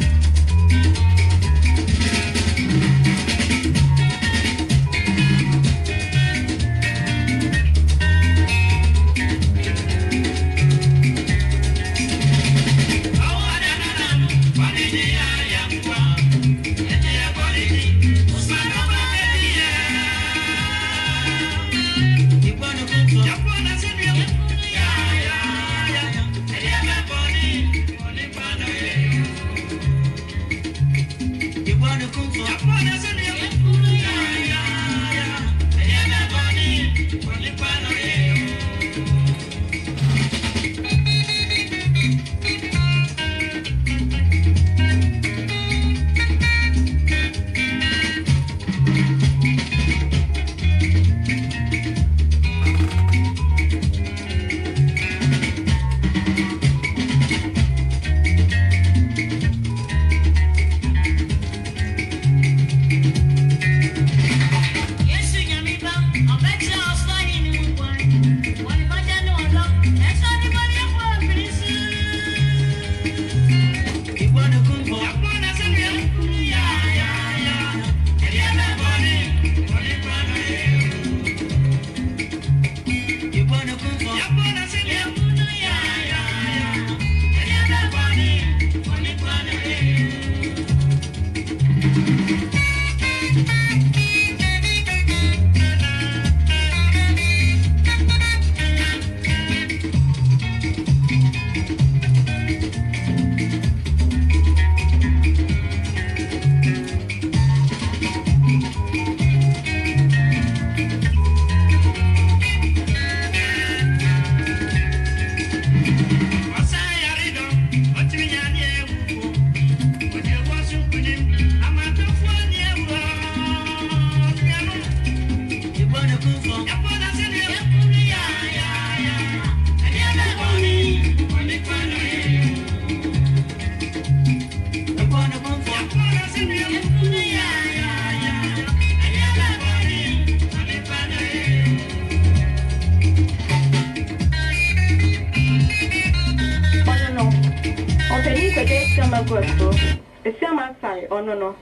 no.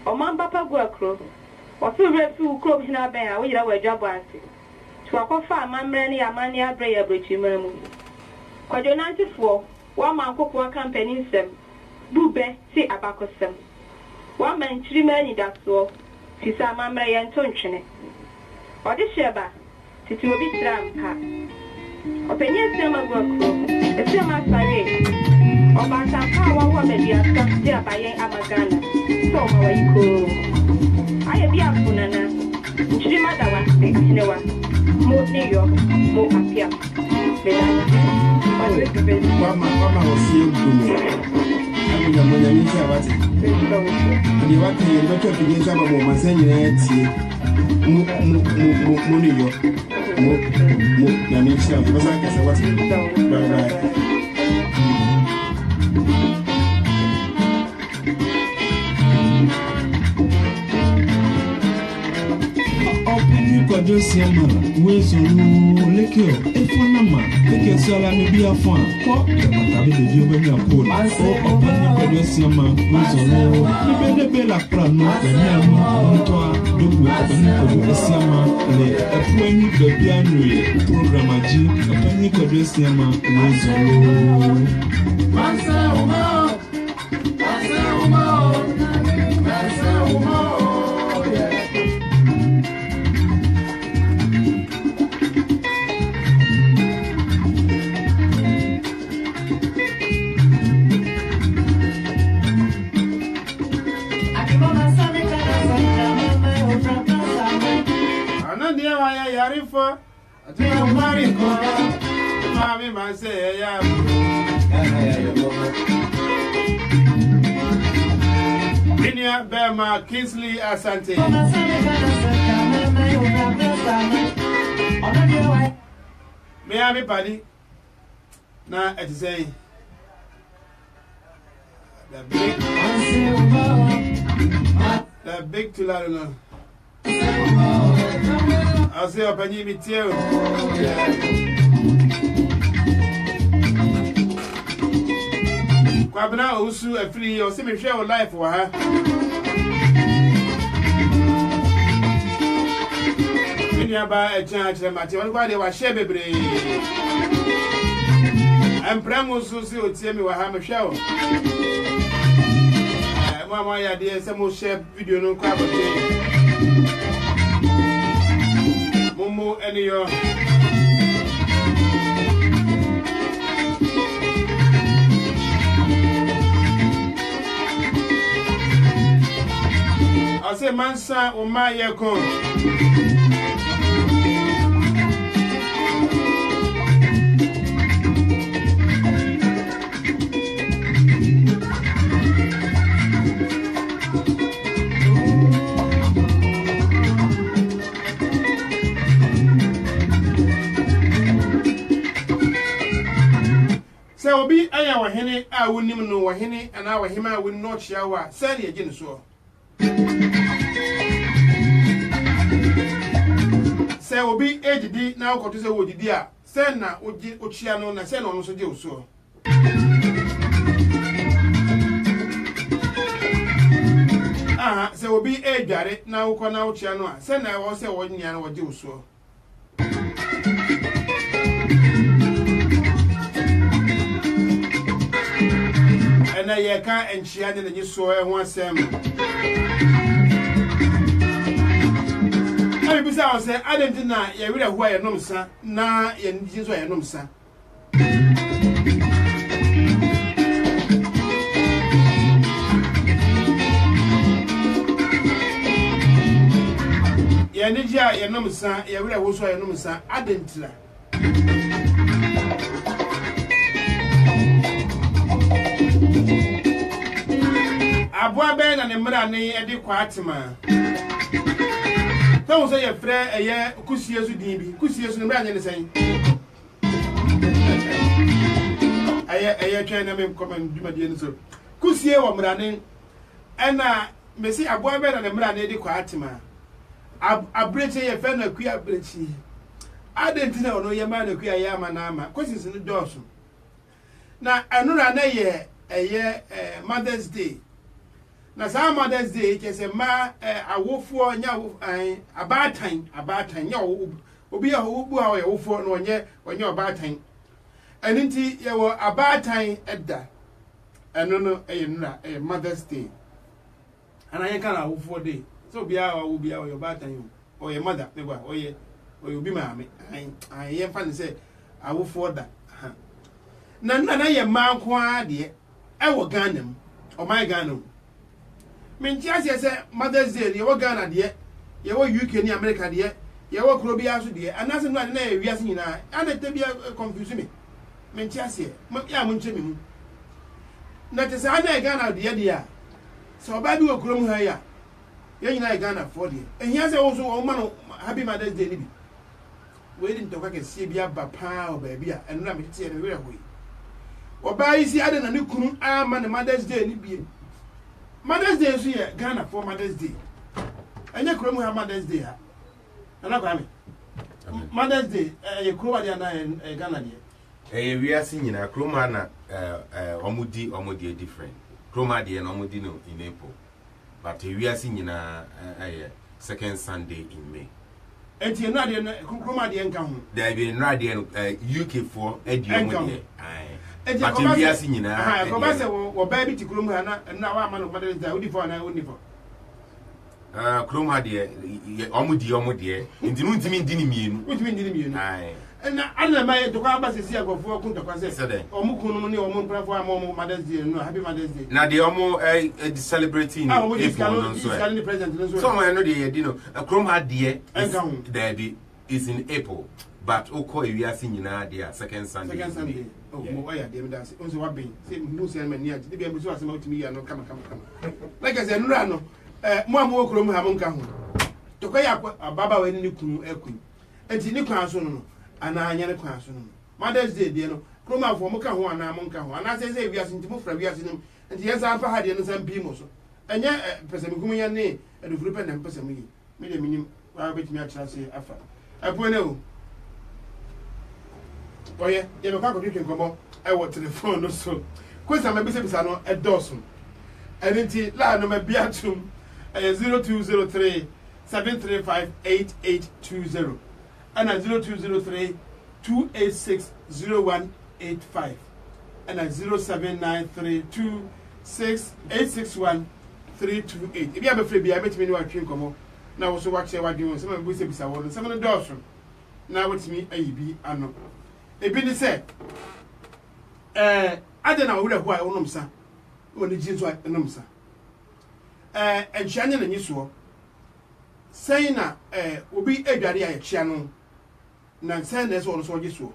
O man papa go akro. O so refu kro bi na ben a wo yira wa dwabo ase. To akofa amamre ne amane abre ya brechiman mu. Kwajo nantifo wa man kokwa company sem. Bube si abakosem. Wa man chirima ni daso. Sisa amamre ye ntontwene. O de sheba titi obi tram ka. O penye sem go akro. Ese ma sare. Oba tampa wa media stuff dia bayen amagana so ma wa iko aye bia funana nchiri madawa newa mo ni yo mo apia bela mama osie gume abunya monya ni tia wati ni wati ndo to pigin saba mo masenyi na tie mo ni yo mo na ni tia basa kasa wati bye bye. Kwajo siamala wezo lekio efonama keke sala me bia fon ko patabe de dio be mi akola o opani kwajo siama wezo me be la prano la nyama ntoa dogu opani kwajo siama le efuani be bia nwe programaji opani kwajo siama wezo masa uma Yarifa, Atina Mariko, Mami Mase, ya Linia Bema, Kingsley Asante. Me have a party. Now, it is a the big Tulano. I'll say up and you meet you. Kwabna Usu a free or semi share life for her. When you buy a church, and Matthew, why they were shabby. And Pramus Susi would tell me what I'm a show. Mamma, dear, some more share video no crab. Mumu any your I say mansa o ma ye kon Obi aya wahene a wonim no wahene ana wahema won no chiawa sane agin so se obi ejidi na okoto se wodidi a sen na oji ochia no na sen no so je uso aha se obi ejare na ukọ na ochia no a sen na wo se wonya no woje uso na ye ka enchia de nyi so e ho asem abi bisa o se adenti na ye wira hu aye nomsa na ye nji so aye nomsa ye nji aye nomsa ye wira hu so aye nomsa adenti la Abua ben na ne mra ne edi kwa atema Don't say a friend a year, Kusia Zudibi, Kusia Zudibi, and saying, I trying to come and do my dinner. So, Kusia was running, and Messi, a boy better than Branded Quatima. I bridge a friend of queer bridge. I didn't know your man of queer Yamanama, questions in the Dawson. Now, I know a year, Mother's Day. Now, some Mother's Day, it is a a wolf for a bad time, you will be a wolf for 1 year when you're a bad time. And indeed, you were a bad time at that. And no, a Mother's Day. And I can't a wolf for day. So be our will be your bad time or your mother, or you'll be mammy. I am funny say, I will for that. None of your man, dear. I will gun them, or my gun. Mean, just as a Mother's Day, you were Ghana, dear. You were UK in America, dear. You were Colombia, dear. And that's not a name we are seeing now. And it be confusing me. Mean, just here, Yamunchim. Not as I know Ghana, dear. So, Baby will groom her. Yeah, you know Ghana for dear. And here's also a woman happy Mother's Day. Waiting to work and see be up papa or baby, and let me see the real way. Or by see other than you couldn't arm and Mother's Day. Mother's Day is here, Ghana for Mother's Day. And you couldn't have Mother's Day. And I Mother's Day, you crow at the Ghana. We are seeing a Cromana Omudi different. Chromadi and Omudino in April. But we are seeing a second Sunday in May. And you're not in Cromadi and come. There have been Radian UK for Eddie. But we are seeing a baby to Cromana and now I'm on Mother's Day. Only for an only for Cromadi, Omudi, in the moon to mean Dinimian. Which means Dinimian. And I don't know to come back to see a go for Kunta or Mukununi or Muntra Mother's Day, no Happy Mother's Day. Now the Omo celebrating the president. Somewhere no day, you know, a Chroma dear and there is in April, but Oko we are seeing now dear second Sunday. Second Sunday. Oh, yeah, that's also what being Musa and Mania to be able to ask to me and come. Like I said, no, more Chrome Hamonka. To Kaya Baba when you can, and Tinikan. And I am a Mother's Day, dear, Chroma for Moka one, Monka, and as I say, we are since we are seeing, and yes, I had the same people. And yet, President Gumia name, and the Flippin and Person, medium, I bet me a chance after. I point out. Oh, yeah, you can come on. I want to the phone also. Question my business at Dawson. And indeed, La no, my Beatum 0203 735 8820. And at 0203 286 0185 and at 0793 26861 328. If you have a free beer, I met me no drink come now also watch what you want. Some of the bisa one, some of the doors from now with me a be ano. A bit said, I don't know who I own some when the jeans white and numsa. And Shannon and you saw saying will be a daddy channel. Na send us on so jiso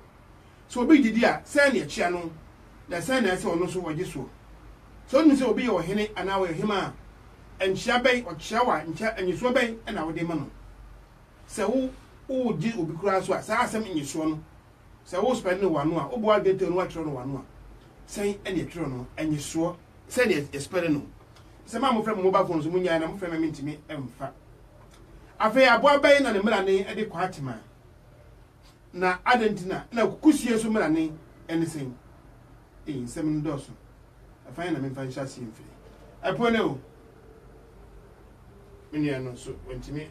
so be dia send your channel na send us on so jiso so you say obi your hene and our hima and shabe or chawa and you so be and our demon so who di obi kura so sa asem in so no so who spend no one no obo get no watch no one no say any tro no and you so send your spend no say ma mo frem mobile phone so munya na mo frem me ntimi emfa afa ya bo abai na ne mra ne e de kwatima na adentina na kukusie so mra ne anything in 7 dollars afan na me fan shasi mfiri apone o menia no so wentimi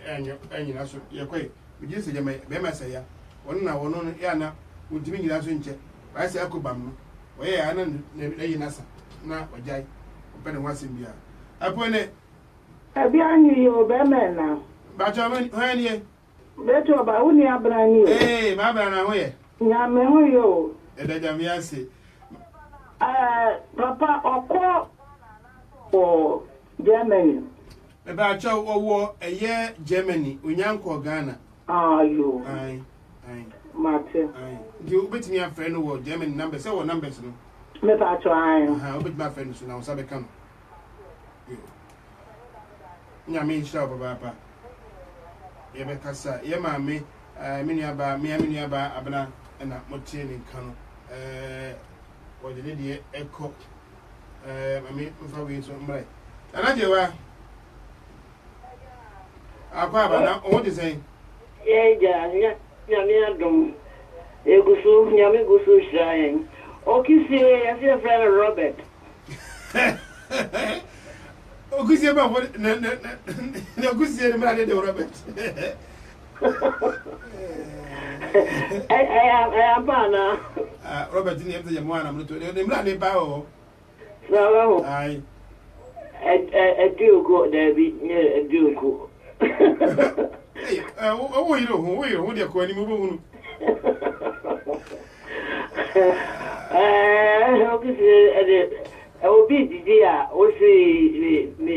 anyina so ye kwai biji se jama be ma saya wonu na wonu ya na wentimi nyina so nche ba se akobam no oye ya na ne nasa na ojai opene wasim bia apone abi anyu yo be me na ba jaman hanie beto ba uni abrani ma brana ho ye nya me ho yo da jamia se papa oko o Germany e ba cha wo eye Germany onyanko Ghana ayo ai mate ndi obetimi afre no wo Germany number say wo numbers no me pa cho ai obetimi afre no so na wo sabe kan nya me insha Allah papa yɛbɛkasa yɛ maame me nuaba abena na motie ne nka no wɔde ne deɛ ɛkɔ mame mfa wei so mmrɛ anagyewa akɔ abana ɔwo de sɛn yɛgya nyame adom ɛgu nyame gu so hyira yɛn ɔkisie yɛsɛ frɛ no Robert okusie ba fo na okusie ne mrade de Robert abana Robert ni emte jamu ana mruto ne mrade ba o sawa ho ai eduko David ne eduko wo yiro de ko ani mo bo hunu okusie obi didi a o si me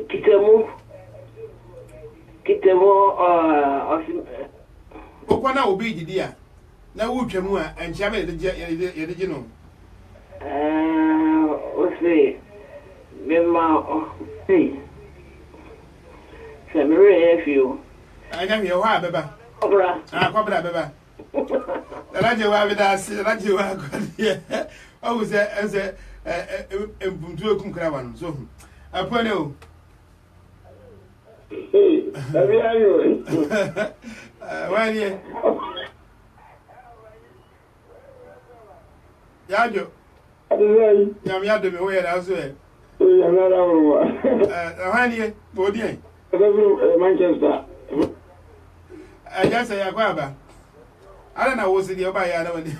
kitemu okwana obi didi a na wo twemu a enchia me de je no o si me ma se me re fio anya me ho abeba obra kwabra beba raje wa bidasi raje wa kwade o ze empumtu ekum krawa no so apone o abi ayo wani yajo adai yam yado me wo yera so e ya mara wo wani bodi en Manchester aja say akwaba ara na wo si de oba ya na wani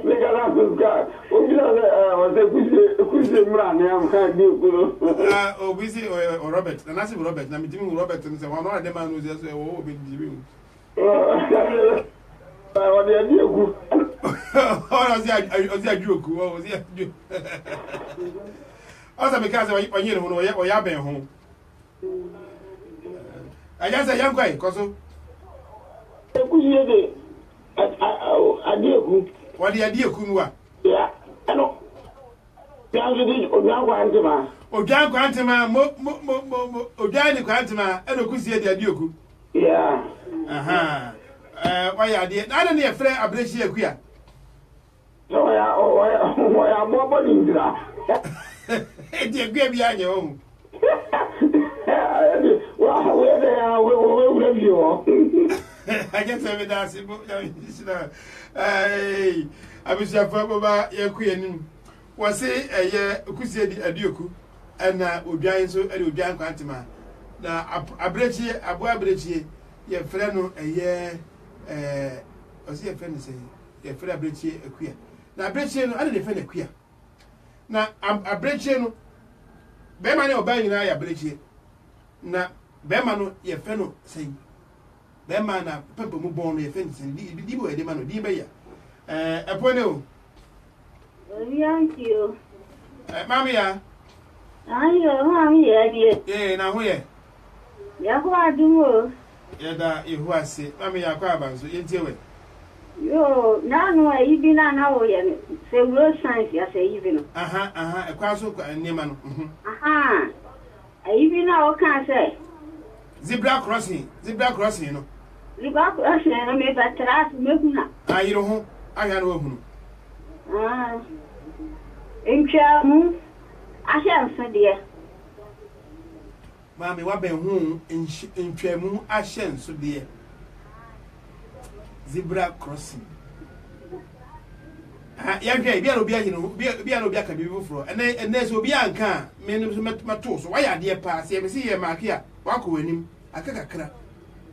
Megala fuska obila wase kuzi mra na am ka di okulo obisi o Robert na nasi Robert na mitimi Robert nse wa no ade man no ze so wo obi dibi wa de di oku ozi ajuoku ozi aju oza because onye ne ho o ya ben ho aja say yankwai koso kuzi de adieku wadi adieku nuwa ya ano yanzu di odwan kwantema mo odwan ni kwantema eno kusie di adieku ya aha waya adie na ne yefre abrechi akua so ya bobo ndira edi akua bi anye o wa we de ya we bio I guess every day, hey, I wish I found your queen. Was it a year, Kusi a duke, and Udian so a Udian Quantima. Now, a brecci, a boy brecci, your friend a year, or see a friend say, your friend brecci a queer. Now, brecci, I didn't defend a queer. Now, I'm a brecci, Beman or buying I a brecci. Now, Bemano, your friend saying. That man a pepper mu born a fence and di boy de mano di beya apone Thank you. Mami ya Ayo, mami ya na ho ye ya ko adumo ya da ihu ase mami ya kwa abanzo yentiewe yo na no ayi bi na wo ye se ro science ya se yi bi no aha ekwa so kwa nima no aha ayi bi na o kan se zebra crossing no Zebra crossing na me batras me kuna ayiro ho aya no hunu encha mu ahia nso de mami wa ben hu ntwamu ahia nso de zebra crossing ya hwe bia no bia hino bia no bia ka bibi furo ene so bia nka me no so mato so wa ya de pa se me se ye maaki a wa ko wanim aka kakra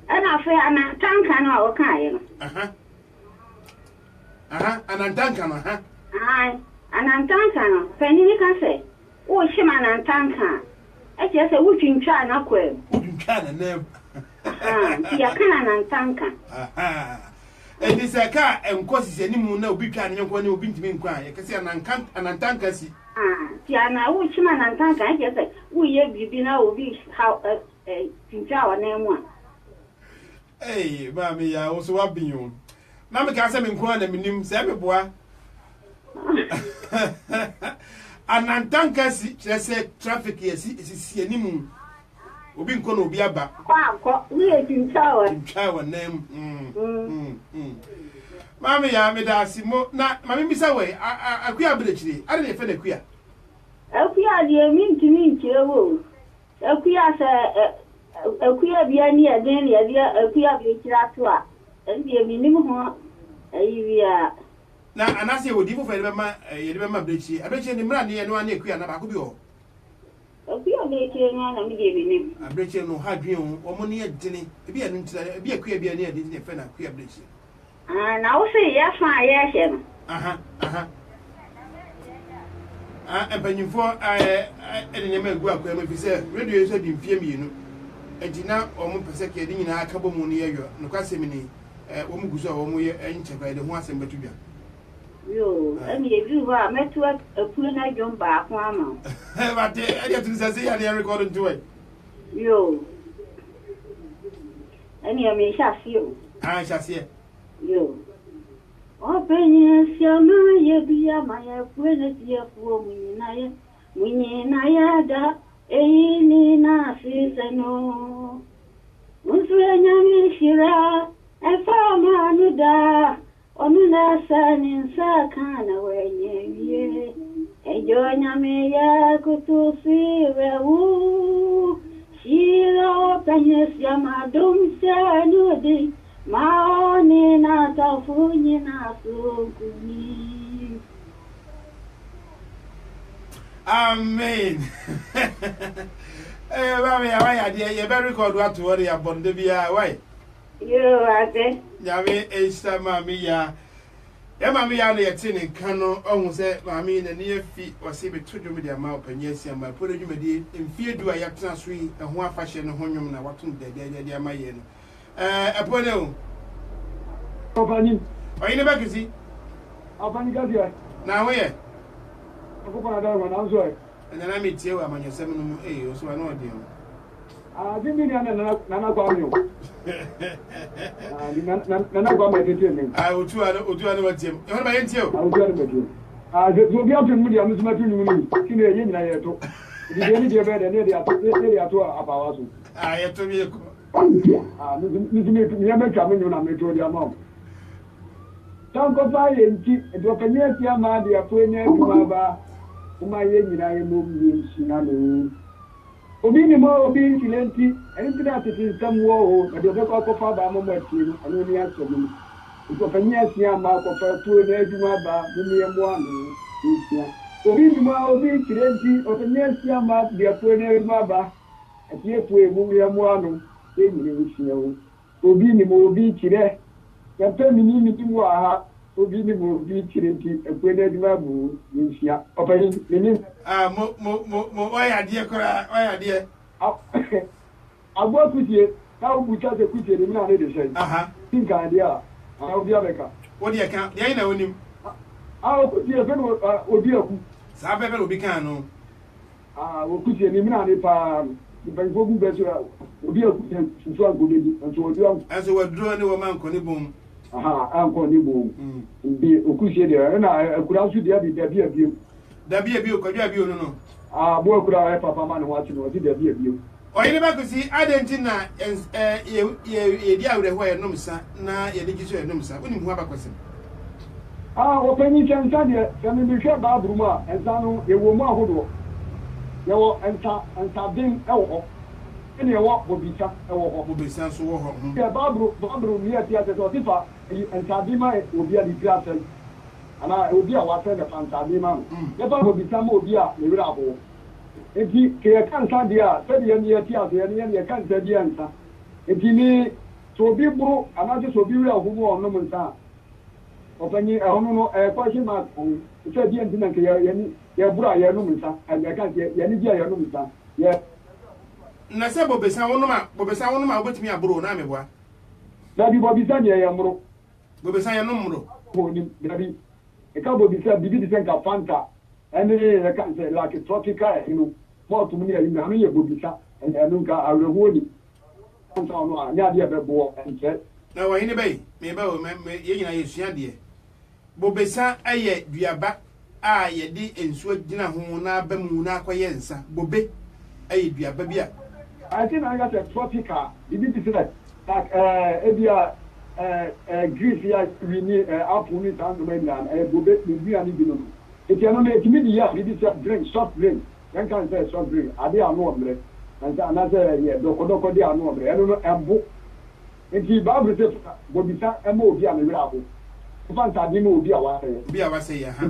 ana fe ana tanka no a kan ye no ana tanka no ai ana tanka no fani ka se wo hima na tanka e je se wo twintwa na kwem wo twintwa na nem ya kana na tanka edi se ka enkosi se ni mu na obi twa ne nko ne obi ntimi nkwa ye kese ana tanka si ti ana wo hima na tanka e je se wo ye bibi na obi how twintwa wa na mu Hey, mami ya wo so wabinyo. Na me ka se me nko na minim se me boa. anantanka si kyerɛ traffic yɛsi animu obi nkɔ na obi aba Kwa we tintawa. ntwa nam mami ya me da asimo na mami bisa we akuya abirechire ade ne fe na akuya De mintimi nkirewo. Akuya se akuya bia ni eden ya bia akuya bi kira to a. De minim ho ayiwia. na anase wodi fo fe be ma abirechire ne mra ne no ane akuya na ba ko bi ho. Akuya be kire na mi de minim. Abirechire no ha dwen o mo ne yedene ebi anu ntira ebi akuya bia ne yedene ne fe na akuya abirechire. Na wo se ya fa ya hye no. Aha. Empanyimfo ene nyama egu akwa ma fi se radio so di mfie mienu edina omo pese ke di nyina aka bo mu ne yeyo no kwasem ni omo guso omo ye enchekwa de ho asem betudwa Yo ani e bi wa metu apuru na dwom ba ko ama bate ade tu se ya ne record nto we yo ani e me sha fio shasie yo o penye siama ye bia ma ye kwene tie fu munyina ya da ni na fiseno muswenya mi shira e fa ma nu da onu na sani nsaka na wenye ye ejo nyame ya kutusi wewu shira penye siama dum sanu di maoni na tafunyi na sukuni. Amen. Mami ya why ade ye be record what worry ya bonde bia why? Yo ate. Nyame esta mami ya. Ya mami ya na yete ne kan no ohun se mami na ne afi wose be to dwom dia ma opanye sia ma podo dwumadi mfie du a yatena so yi ho afahye ne ho nwom na wato de dia ma ye no. Apone o. Opani. Oyine ba kisi. Opani gadia. Na ho ye. Akopana da ma na so e. Na mi tie wa amanyosem no o so na odi o. Bimbi ni na kwa mi o. Na kwa me tete ni. Otu anu watiem. E ho ba yentie o. Otu anu watiem. So bi atun mu dia mu suma tunu ni. Kini ye nyina ye to. Di ni de be de ne de ato abawa so. Ye to bi ko. Ni me ka me na me to dia ma. Tanko fa ye nti do penye ti ama dia to nya kuma ba. Kuma ye nyina ye mo mi sina no. Obi ni mo obi silenti eni tira titi samwo o de be ko fa ba mo mati no anu ni aso mi ko fa nya sia ma ko fa tu na aduma ba ni ye mo anu sia obi ni mo obi silenti o fa nya sia ma de tu na aduma ba ati e tu e mo ye mo anu e ni ni sia o obi ni mo obi kire ya pe mi ni mo aha obi ni mo obi silenti e tu na aduma bu ni sia o fa ni mo oya die kora oya die agbo kutie ka ubucha se kutie ni na ne de sei tinka dia obi abeka odi eka dia ina onim o kutie fe no obi aku sa be be obi kan no o kutie ni na ne pa ban fogu be so obi aku so agobeji so obi aku aso waduro ni wo man ko ni bom anko ni bom bi o kutie de na akura su dia bi abi dabi abi o kwadwa abi o no bo akura e papa ma ne wati no di dabi abi oyine ba kusi adentina ye di awre ho ye nomsa na ye di giso ye nomsa oni hu abakwese o penyi chansa de se mi bi hwe ba bruma ensa no ye wo mu ahodo ye wo ensa bin e wo ho ene ye wo bobisa e wo ho bobisa so wo ho ye ba bru mi ati ate so tifa ensa bi ma obi ali grasa ana obi a wa da fanta bi ma ye ba bobisa ma obi a le wira abo enti ke kansa dia se dia ni ati ase ni kansa dia nsa enti ni so bi bru ana so bi wira ho mu ono mu nsa opanyi ahono no kwashi ma ko se dia ntina ke ya bru a ya no mu nsa ya kansa ya ni dia ya no mu nsa ye na se bobesa wono ma obetimi abro na meboa dabi bobisa ni ya mro bobesa ya no mro ko ni dabi e ka bobisa bibi di senka fanta ene ya kansa like tropical you mo to muni ya na ye bobisa ene nka awreho ni fanta no a nya dia bebo enche na wa hini bai me ba o me ye nyina ye sua de bobesa aye duaba a yɛde nsuo gyina ho na ba mu na akɔyɛ nsa bobe ayi duaba bi a I think I got a tropical you need to see that like ebia Greece here we need apple need and mainland bobe we are need no if you know me give me the year this drink soft drink then can say soft drink I dey no omre and another yeah dokodoko dey no omre I don't know embo enti Bible say bobisa emo obi a me wira abo fanta di no obi a wa say ya ha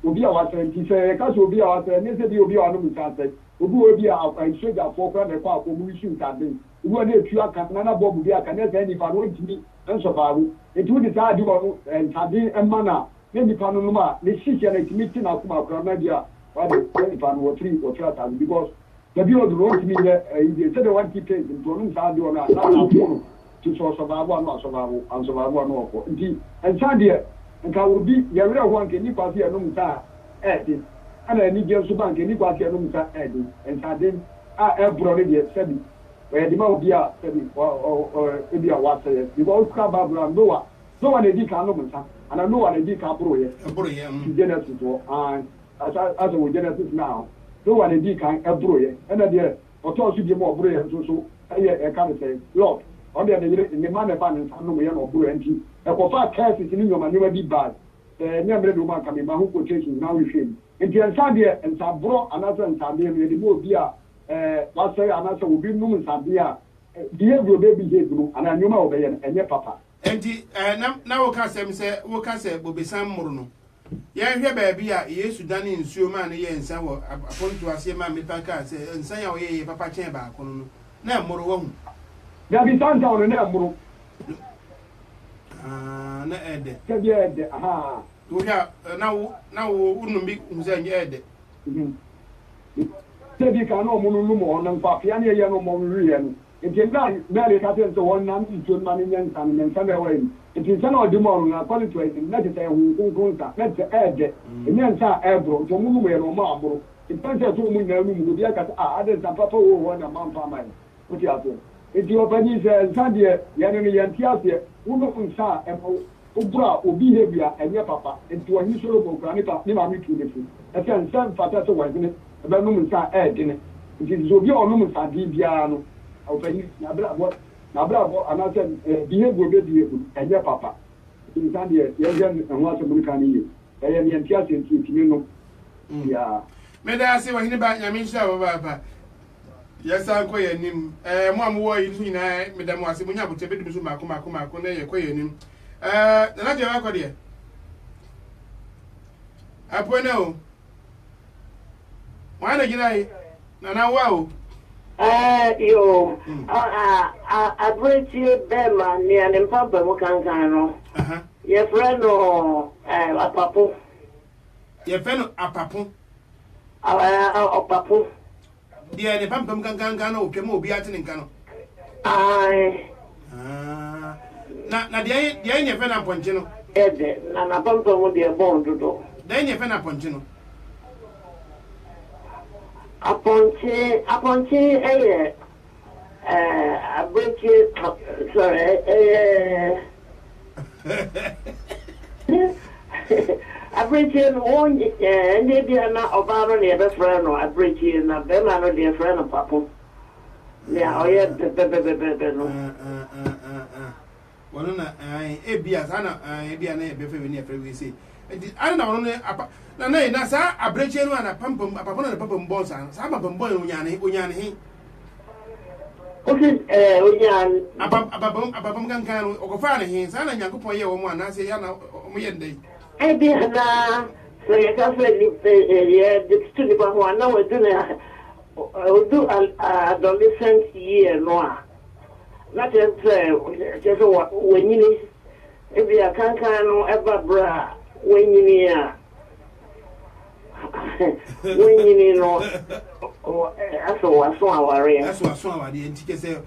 obi a wa say nti say ka so obi a wa say ne say bi obi a no musa say obi a soja for kwa na kwa mu issue ntade obi na etu aka na bob bi aka na say ni fa no ntimi nso baabu etu di sa di wo ntade emma na ne nipa no ma ne hihye na ntimi ti na kuma akra na dia wa de ni fa no 3 or 4 because the bio do not me is the one keep things to no sa di wo na na to so baabu no so baabu no ko nti nsade nka obi ya were ho anke ni kwa fi no musa ana ni je so bank ni kwa fi no musa nsade a ebro re de sabi we di ma obi a sabi ebi a wa say because ka babura no one edi ka no musa ana no one edi ka bro ye genesis wo as we genesis now no one edi ka ebro ye ana de oto so bi mo bro ye so e ka say lord on the ne man e ba ne no ye no bro enti e ko fa cases ni nyoma nyoma bi bad nyamre do man ka me ma hu quotation now we feel enti nsade nsabro anasa nsade me de mo bi a what say anasa obi num nsade a behavior be behavior ana nyoma obeye enye papa enti na wo ka sem se wo ka se bobesan moro no ye hwe ba bi a Yesu dane nsuo ma ne ye nsa wo aponto ase ma me panka se nsa ya wo ye papa chen ba akono no na moro wo hu da bi santa wo na moro na ede ke bi ede aha to ya na wo unum bi nsa nye ede te bi ka no munu nu mo na pa pia ne ye no mo wi ye no enti na mere ka te so won na ntu ma ne nyan san ne nsan e wa yi enti nsan o di mo na quality to it na te hu kun sa na te ede nyan sa ebro to munu mo ye no ma abro enti te so mu na nu mu bi aka ade sa papa wo na man pa mai o ti ato enti o pani se nsan de ye ne yan ti ase unu nsa e mo obra obi hebia enye papa enti o hi so lo bo ni pa ni ma mi tu ne fu e se nsan fata so wa ni e ba nu nsa ede ne enti zo bi o nu nsa di bia no o pani na bra bo anasa behavior be behavior enye papa nsan de ye ye ho ase mu kan ni e ye ni enti ase enti mi no ya me da ase wa hini ba nyame sha ba yesa ko ye nim mo amwo yi so nyina me da mo ase mo nya bote be dum so mako na ye ko ye nim na je wa ko de apone o wa na gina yi na wa o yo abreti bema ni an papa mo kankan no ye friend no apapo ye friend no apapo apapo dia ne pam kankan no twem obi ate ne nka no na dia ne friend aponche no ede na pam mo dia bon dodo dia ne friend aponche no aponche abreti sorry abreti won ndi dia na obaro ne be friend no abreti na be ma no dia friend no papo ya oye be no wono na ebia sana ebia na be fe we ne fe we say ana na wono ne na sa abreti no na pampam papo na pampam bon sa pampam bon onyane he okay onyan ababam kankan okofa ne he sa na nyankopon ye wo mu anase ya na mo ye ndai ebi na so ye ka fe ni ye de studi ba ho na we do na do adolescent year no a na te so wenyini ebi akankan no eba bra wenyini a wenyini no aso aware enti ke se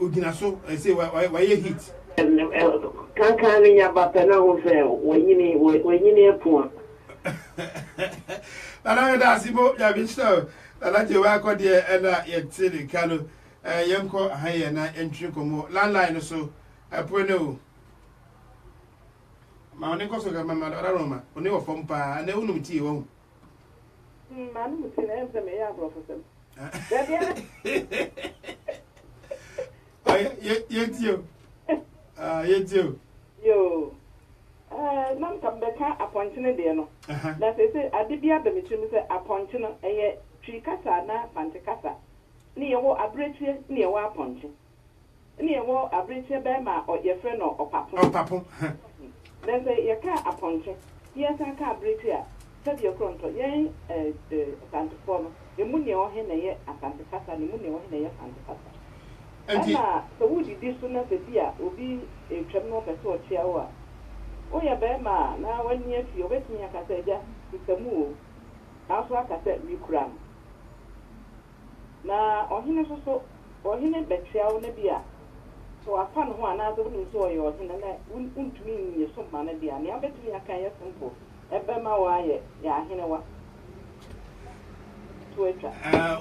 ogina so se wa ye hit kankan ni nya ba pe na ho se wenyini epu ala da sibo ya bi so ala je wa ko de ela ye tiri kanu yenko haye na entry komo landline so apone o ma oni ko so ga mama da roma oni wo fom pa na unum ti wo Man, who say I'm the mayor of them. Yet you. Yet you. Yo. Nam come back appointing a dear. That's it. I did be at the meeting appointing a tree casa, Fantacasa. Near war a bridge near war punching. Near war a bridge bema or your friend or papa. Oh, papa. Then say your car appointing. Yes, I can't bridge here. Said your control, yea, Santa Forma. The money or hen a Santa Casa, the money or hen a Santa Casa. And so would you do sooner the dear will be a criminal person chihuahua. Oh, yeah, Bema, now 1 year to your waiting, I can say, just with the move. Also, I can say, we cram. Now, or he knows so, or he never bet shall nebia. So I found one other who saw yours in the night, wouldn't mean you some money, dear. And I bet me I can simple. A Bema, why, yeah, you know what?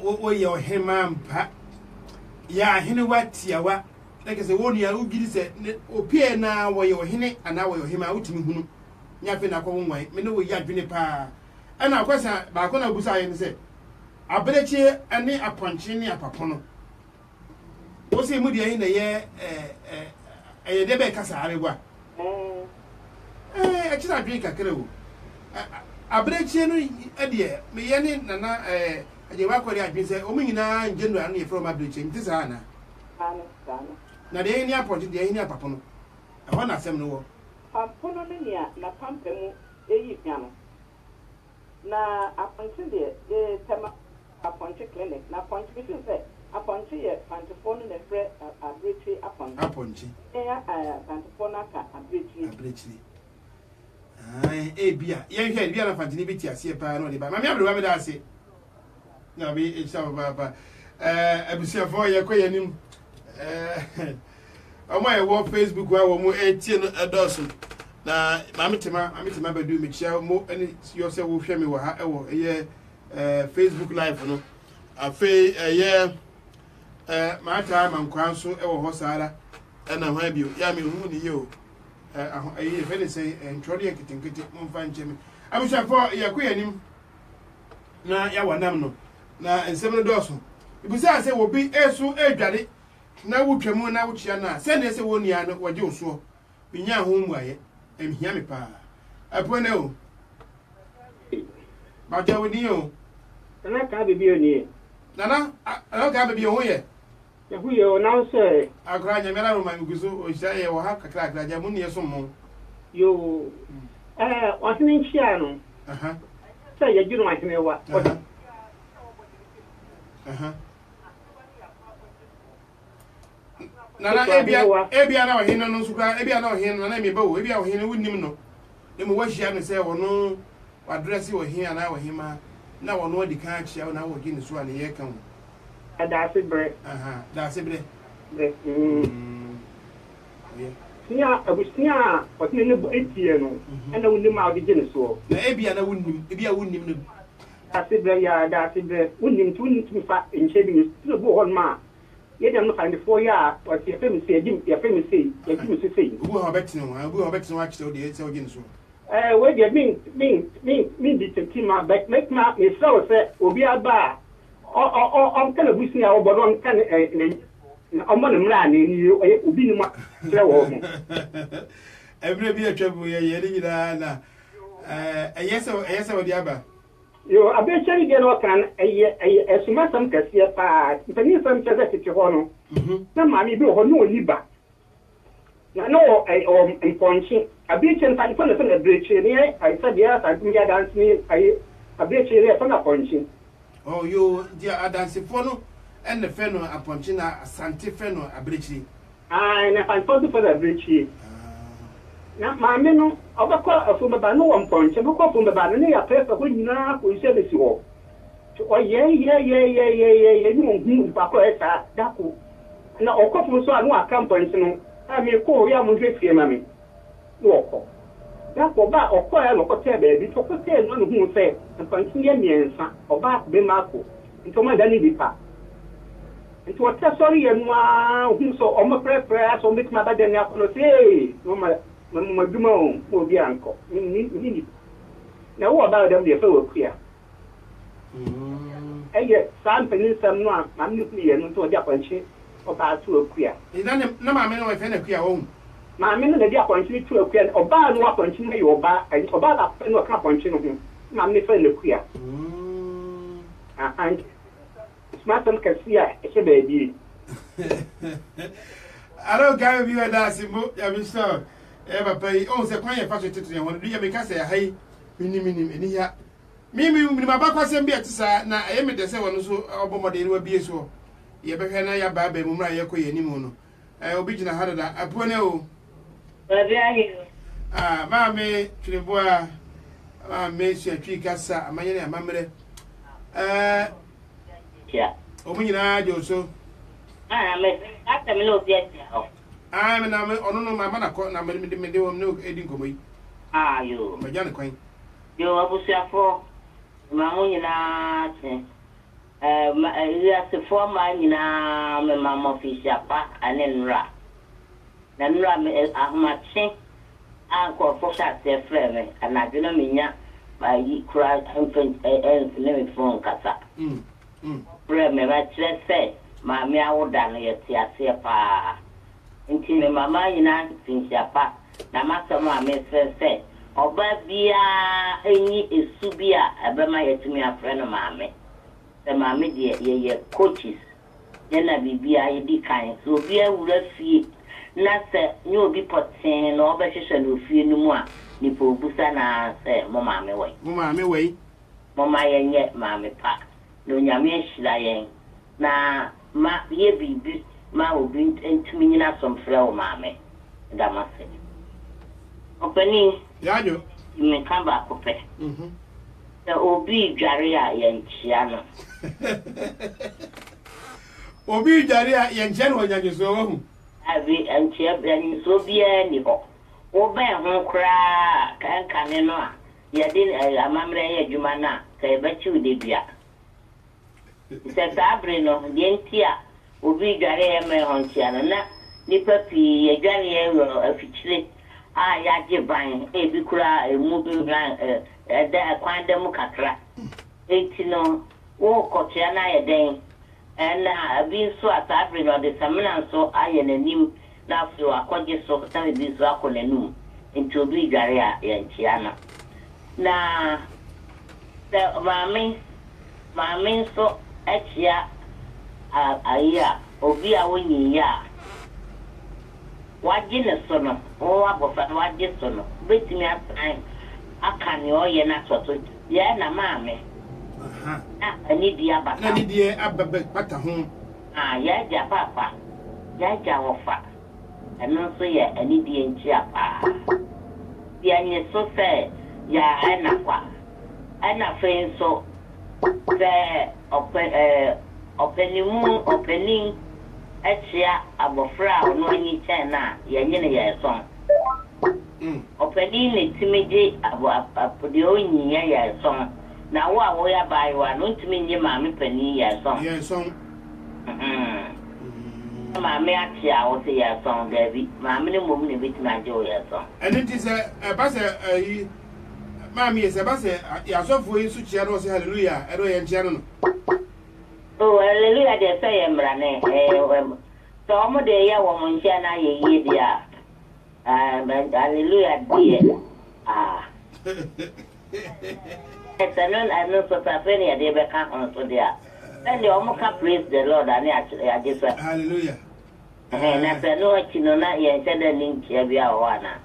What your him, Pat? Yeah, you know what, Yawa. Like I say, 1 year, who gives it, appear now where you're hinny, and now you're him out to me. Yapping a common way, me know we had been a pa. And I was a Bacona Busa and said, I bet you and me a punching a papono. What's a moody in the year? A debe casa, I actually drink a canoe. I bet you, a dear, me any Nana, a Jawako, I been said, Omina in general, from my bleaching, this Anna. Na de ni apɔnti de ni apapono ɛhɔ na asɛm no wɔ papono ne nia na pampemu eyi piano na apɔnti de tema apɔnti clinic na apɔnti bi sɛ apɔnti yɛ pantofono na frɛ abrechi apɔnti pantofono aka abrechi bia yɛhwɛ bia na fantini bi ti ase pa no de ba mame abrewa me da ase na bi echa papa abusiafo yɛkɔ yɛnim ọmọ ẹwọ Facebook wa wọ mu etie no edoso na mametema badu me chia mo eni yo se wo hwe me wɔ ha ɛwɔ ɛyɛ Facebook live no afi ɛyɛ maata mankwan so ɛwɔ hɔ saara ɛna hwan bio ya me hu ni yo ɛyɛ fɛ ne sɛ ntwɔde nketenkete momfa nkyɛme abushafo yɛkɔ yanim na ya wanam no na nsɛm no dɔso ibusa sɛ wo bi esu edware na wutwemu na wuchia na se ne se wonia no waje oso binya ho mu aye emhia me pa apone o ba ja woni o na ka bibi oni nana ka bibi o ye ya hu ye o na se akra nya mera ro ma nguzo o sha ye wo ha kakra ja mu ne so mo yo o tin chia no se ye juru ma tin wa Nana ebia na ohina no sukra ebia na ohina na me ba wo ebia ohina wunnim no demo wahia no se wono address ohina na ohima na wono adi kan chia na wo gi ne so a ne ye kan da se bre da se bre sia abusia o tin ne bo etie no na wunnim a odi gi ne so na ebia na wunnim ebia wunnim no da se bre ya da se bre wunnim tu fa enche bi no bo hon ma ye dem no find 4 year what your family say your family say who have bet no watch the day say again so we dey mean the team back make ma me so say obi aba o kan abusi a obodo kan o mo no mra ni obi ni ma tre wo mo every be atwabu ye ni na yes odi aba yo abechari de no kan esuma sam kase pa mpani sam chaza tete ho no na mami bi ho no liba na no imponchi abechari fa fa na abechari ni ai sabia sa tinga dance ni ai abechari fa na ponchi oh yo dia dance fo no en the fe no aponchi na asante fe no abechari na fa for the abechari na mami no obakọ afumba no wonponche bako afumba no ya pepa ko nyina ko ise besi ho o ye ni monhu bako eta dako na okofu so anu akamponche no ami ko ya mo hwefie mami no okọ dako ba okọ ya no kote ba bi to kote no hu se mponche ye miensa oba be mako nto ma dani bipa nto wata sorry ye no hu so o mo prepare so mbit ma ba dani akono se no ma maduma o bi anko ni na wo ba dem de fe wo kua ɛyɛ saa mpanisɛm no a maame no kuru yɛ no nso ɔde akɔnkye ɔbaa to akua na maame no wɔfɛ na akua wɔn maame no na de akɔnkye to akua ɔbaa no akɔnkye no yɛ ɔbaa na afɛ no ɔka akɔnkye no ho maame no fɛ na akua and smartphone kɛse a ɛhyɛ baabi aro ga bi wa da simbo ya bi so papa yi o se kwan ye fa so tete ne wono ya me ka se ya hai minim eni ya mi ba kwasem bi etisa na e me de se wono so obomode ni wa bie so ye behwe na ya ba mu mra ye ko ye nimu no obi gina ha da apo ne o ba bia hi ma me twireboa ma me su atwi kasa amanye ne amamre ya o mu nyina de so me ata me no bia me na me ono no mama na ko na me de wom no edi nkomo yi yo ma jane kwan yo abusuafo ma mo nyina che ya se forma nyina me mama official pa ane nra na nra me ahmache anko foka se freme anadwe no menya ba yi kura infant ne me phone kasa freme ba trese ma me awoda no yeti ase pa nti me mama nyina finsia pa na masama me se oba bia enyi esu bia abema yetumi afre no maame se maame de ye coaches yana bibia yedi kan so bia wura fie na se nyi obi poten na oba hwehwe no fie no mu a ni po busa na se mo maame wei mama yenye maame pa no nyame ahira yen na ma ye bibi ma obi ntumi nyina somfrɛ wo maame damase openi yajo me ka ba ko pe obi dware a yenchia no obi dware a yenchia no nyanyo so wo abi enchia bani so bia ni ho wo ba ho kra kan no a ye de amamre ye adwuma na ka e ba chi de bia se sabre no de ntia obi dware ye me ho ntia no na ni papi ye dware ye afichire ya jiban ebi kura emu bi ran da kwanda mu kakra eti no wo kotia na ye den na abi so asabre no de samina so aye nanim na afro akogye so ta bi so akonanum enti obi dware a ye ntia na the mami so achia aya obi a wonyi ya wajine sono o abofa waje sono betimi asan akane oye na toto ye na maame ani dia bata na ni die ababa bata ho ya ja papa ya ja wofa eno so ye ani die nchi apa bia nye so se ya ana kwa ana fe so se opening achia abofra ono anyi chen na yenyene ye son opedi ne timeje abode onyi ye son na wo ya bai wa no ntimi nye maame pani ye son maame achia wo se ye son gabi maame ne mom ne bitima je wo ye son eni ti se ba se yi maame ye se ba se ya sofo yi su chia no se hallelujah ero ye ntia no oh hallelujah de say emrane so mo de ya wo ntia na ye ye dia hallelujah de Esanon ano so tapeni ya de be kan on so dia and the omoka praise the Lord and ya just hallelujah na se no chino na ye se da link ya bia wana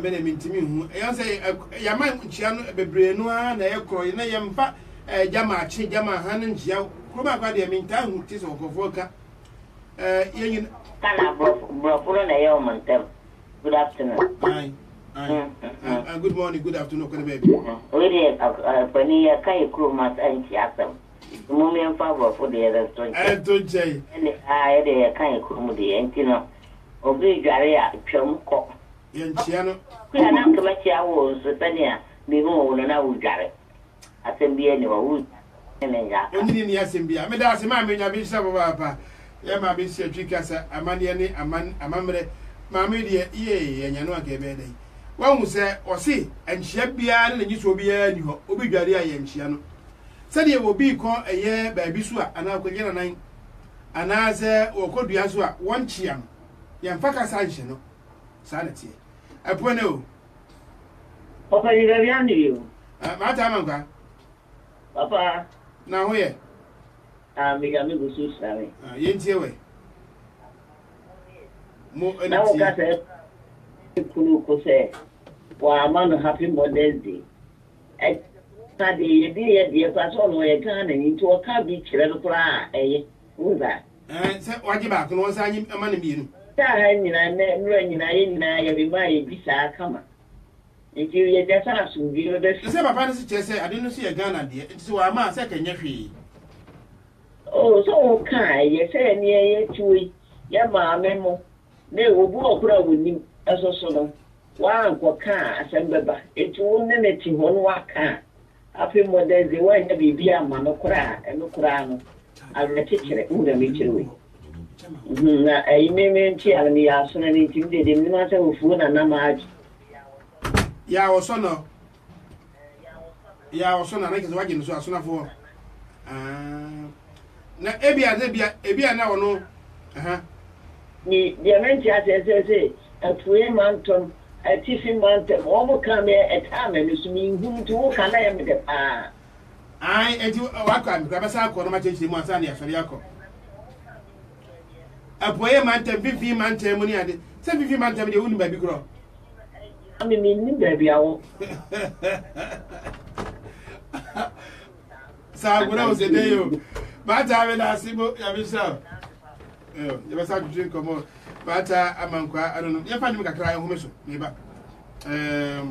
me na mintimi hu ya se ya man ntia no bebre no na ye kro na ye mfa jama chi jama hanin ntia kuma kwa de minta hu ti so kofo ka yin kana bro na ye o montem good afternoon good morning good afternoon ko baby we dey pani ya kai kromat anti asam mo me en favor for the restaurant to jay and dey kai krom de anti no obi dware a twam ko yenchia no ku ya na kama chia wo so tania bi ho wo na wo dware asem bi ani wo nya onini ni asem bia me da asem a me nya bi sha papa ya ma bi sia twikasa amane ne amamre ma me de ye nya no aka be dai wa hu se o se enchia bia na nyi so bia ni ho obi dware a yenchia no said you will be called a year by Bisua and I'll get a nine. And as or could be as well, 1 chiam. Yamfaka sanction, sanity. I point out. Papa, you very under My time, Papa. Now, where? We got me go so sorry. Ain't your way. More Now, got a Kuluko say, well, man, happy Mother's Day. Had the dear person where you can into a cabbage, eh? Who's that? What you back? No one's a money meeting. Time I be my visa come. If you just ask to be the same fantasy chess, I didn't see a gun idea. So I'm a second year. Oh, so kind, you say near you, your mamma. They will walk around with him as a sort. One car, assemble. It won't limit him one car. Happy Mother's Day, when the baby a man of cry and no crown. I will teach you who the meet you. I may tell me as soon as you did in the matter of food and a match. Ya o sono. Ya o sono na kizo waje nso asona fo. Na ebia na ono. Ni diamenti say a 2 month a tiffin month omo come here at time and so me hu to can I am the Ai enti wakwa mi kwa sa ko no ma chechi mu asa na ya fere yakọ. Apoye man tem 50 man tem ni ade. Say 50 man tem de wonu ba bi kro. I mean, baby, I won't. So, when I was a day, but I will ask you, yourself. You must have to drink more. But I'm I don't know. You find me a cry on mission, maybe. I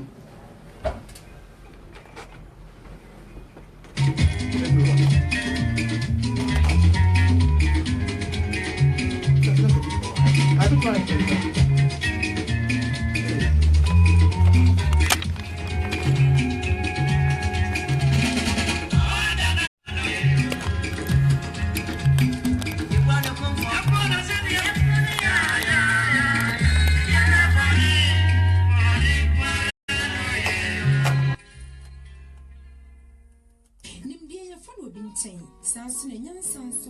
don't mind. Nimbiye ya fano bintain, sansu ne nyansanso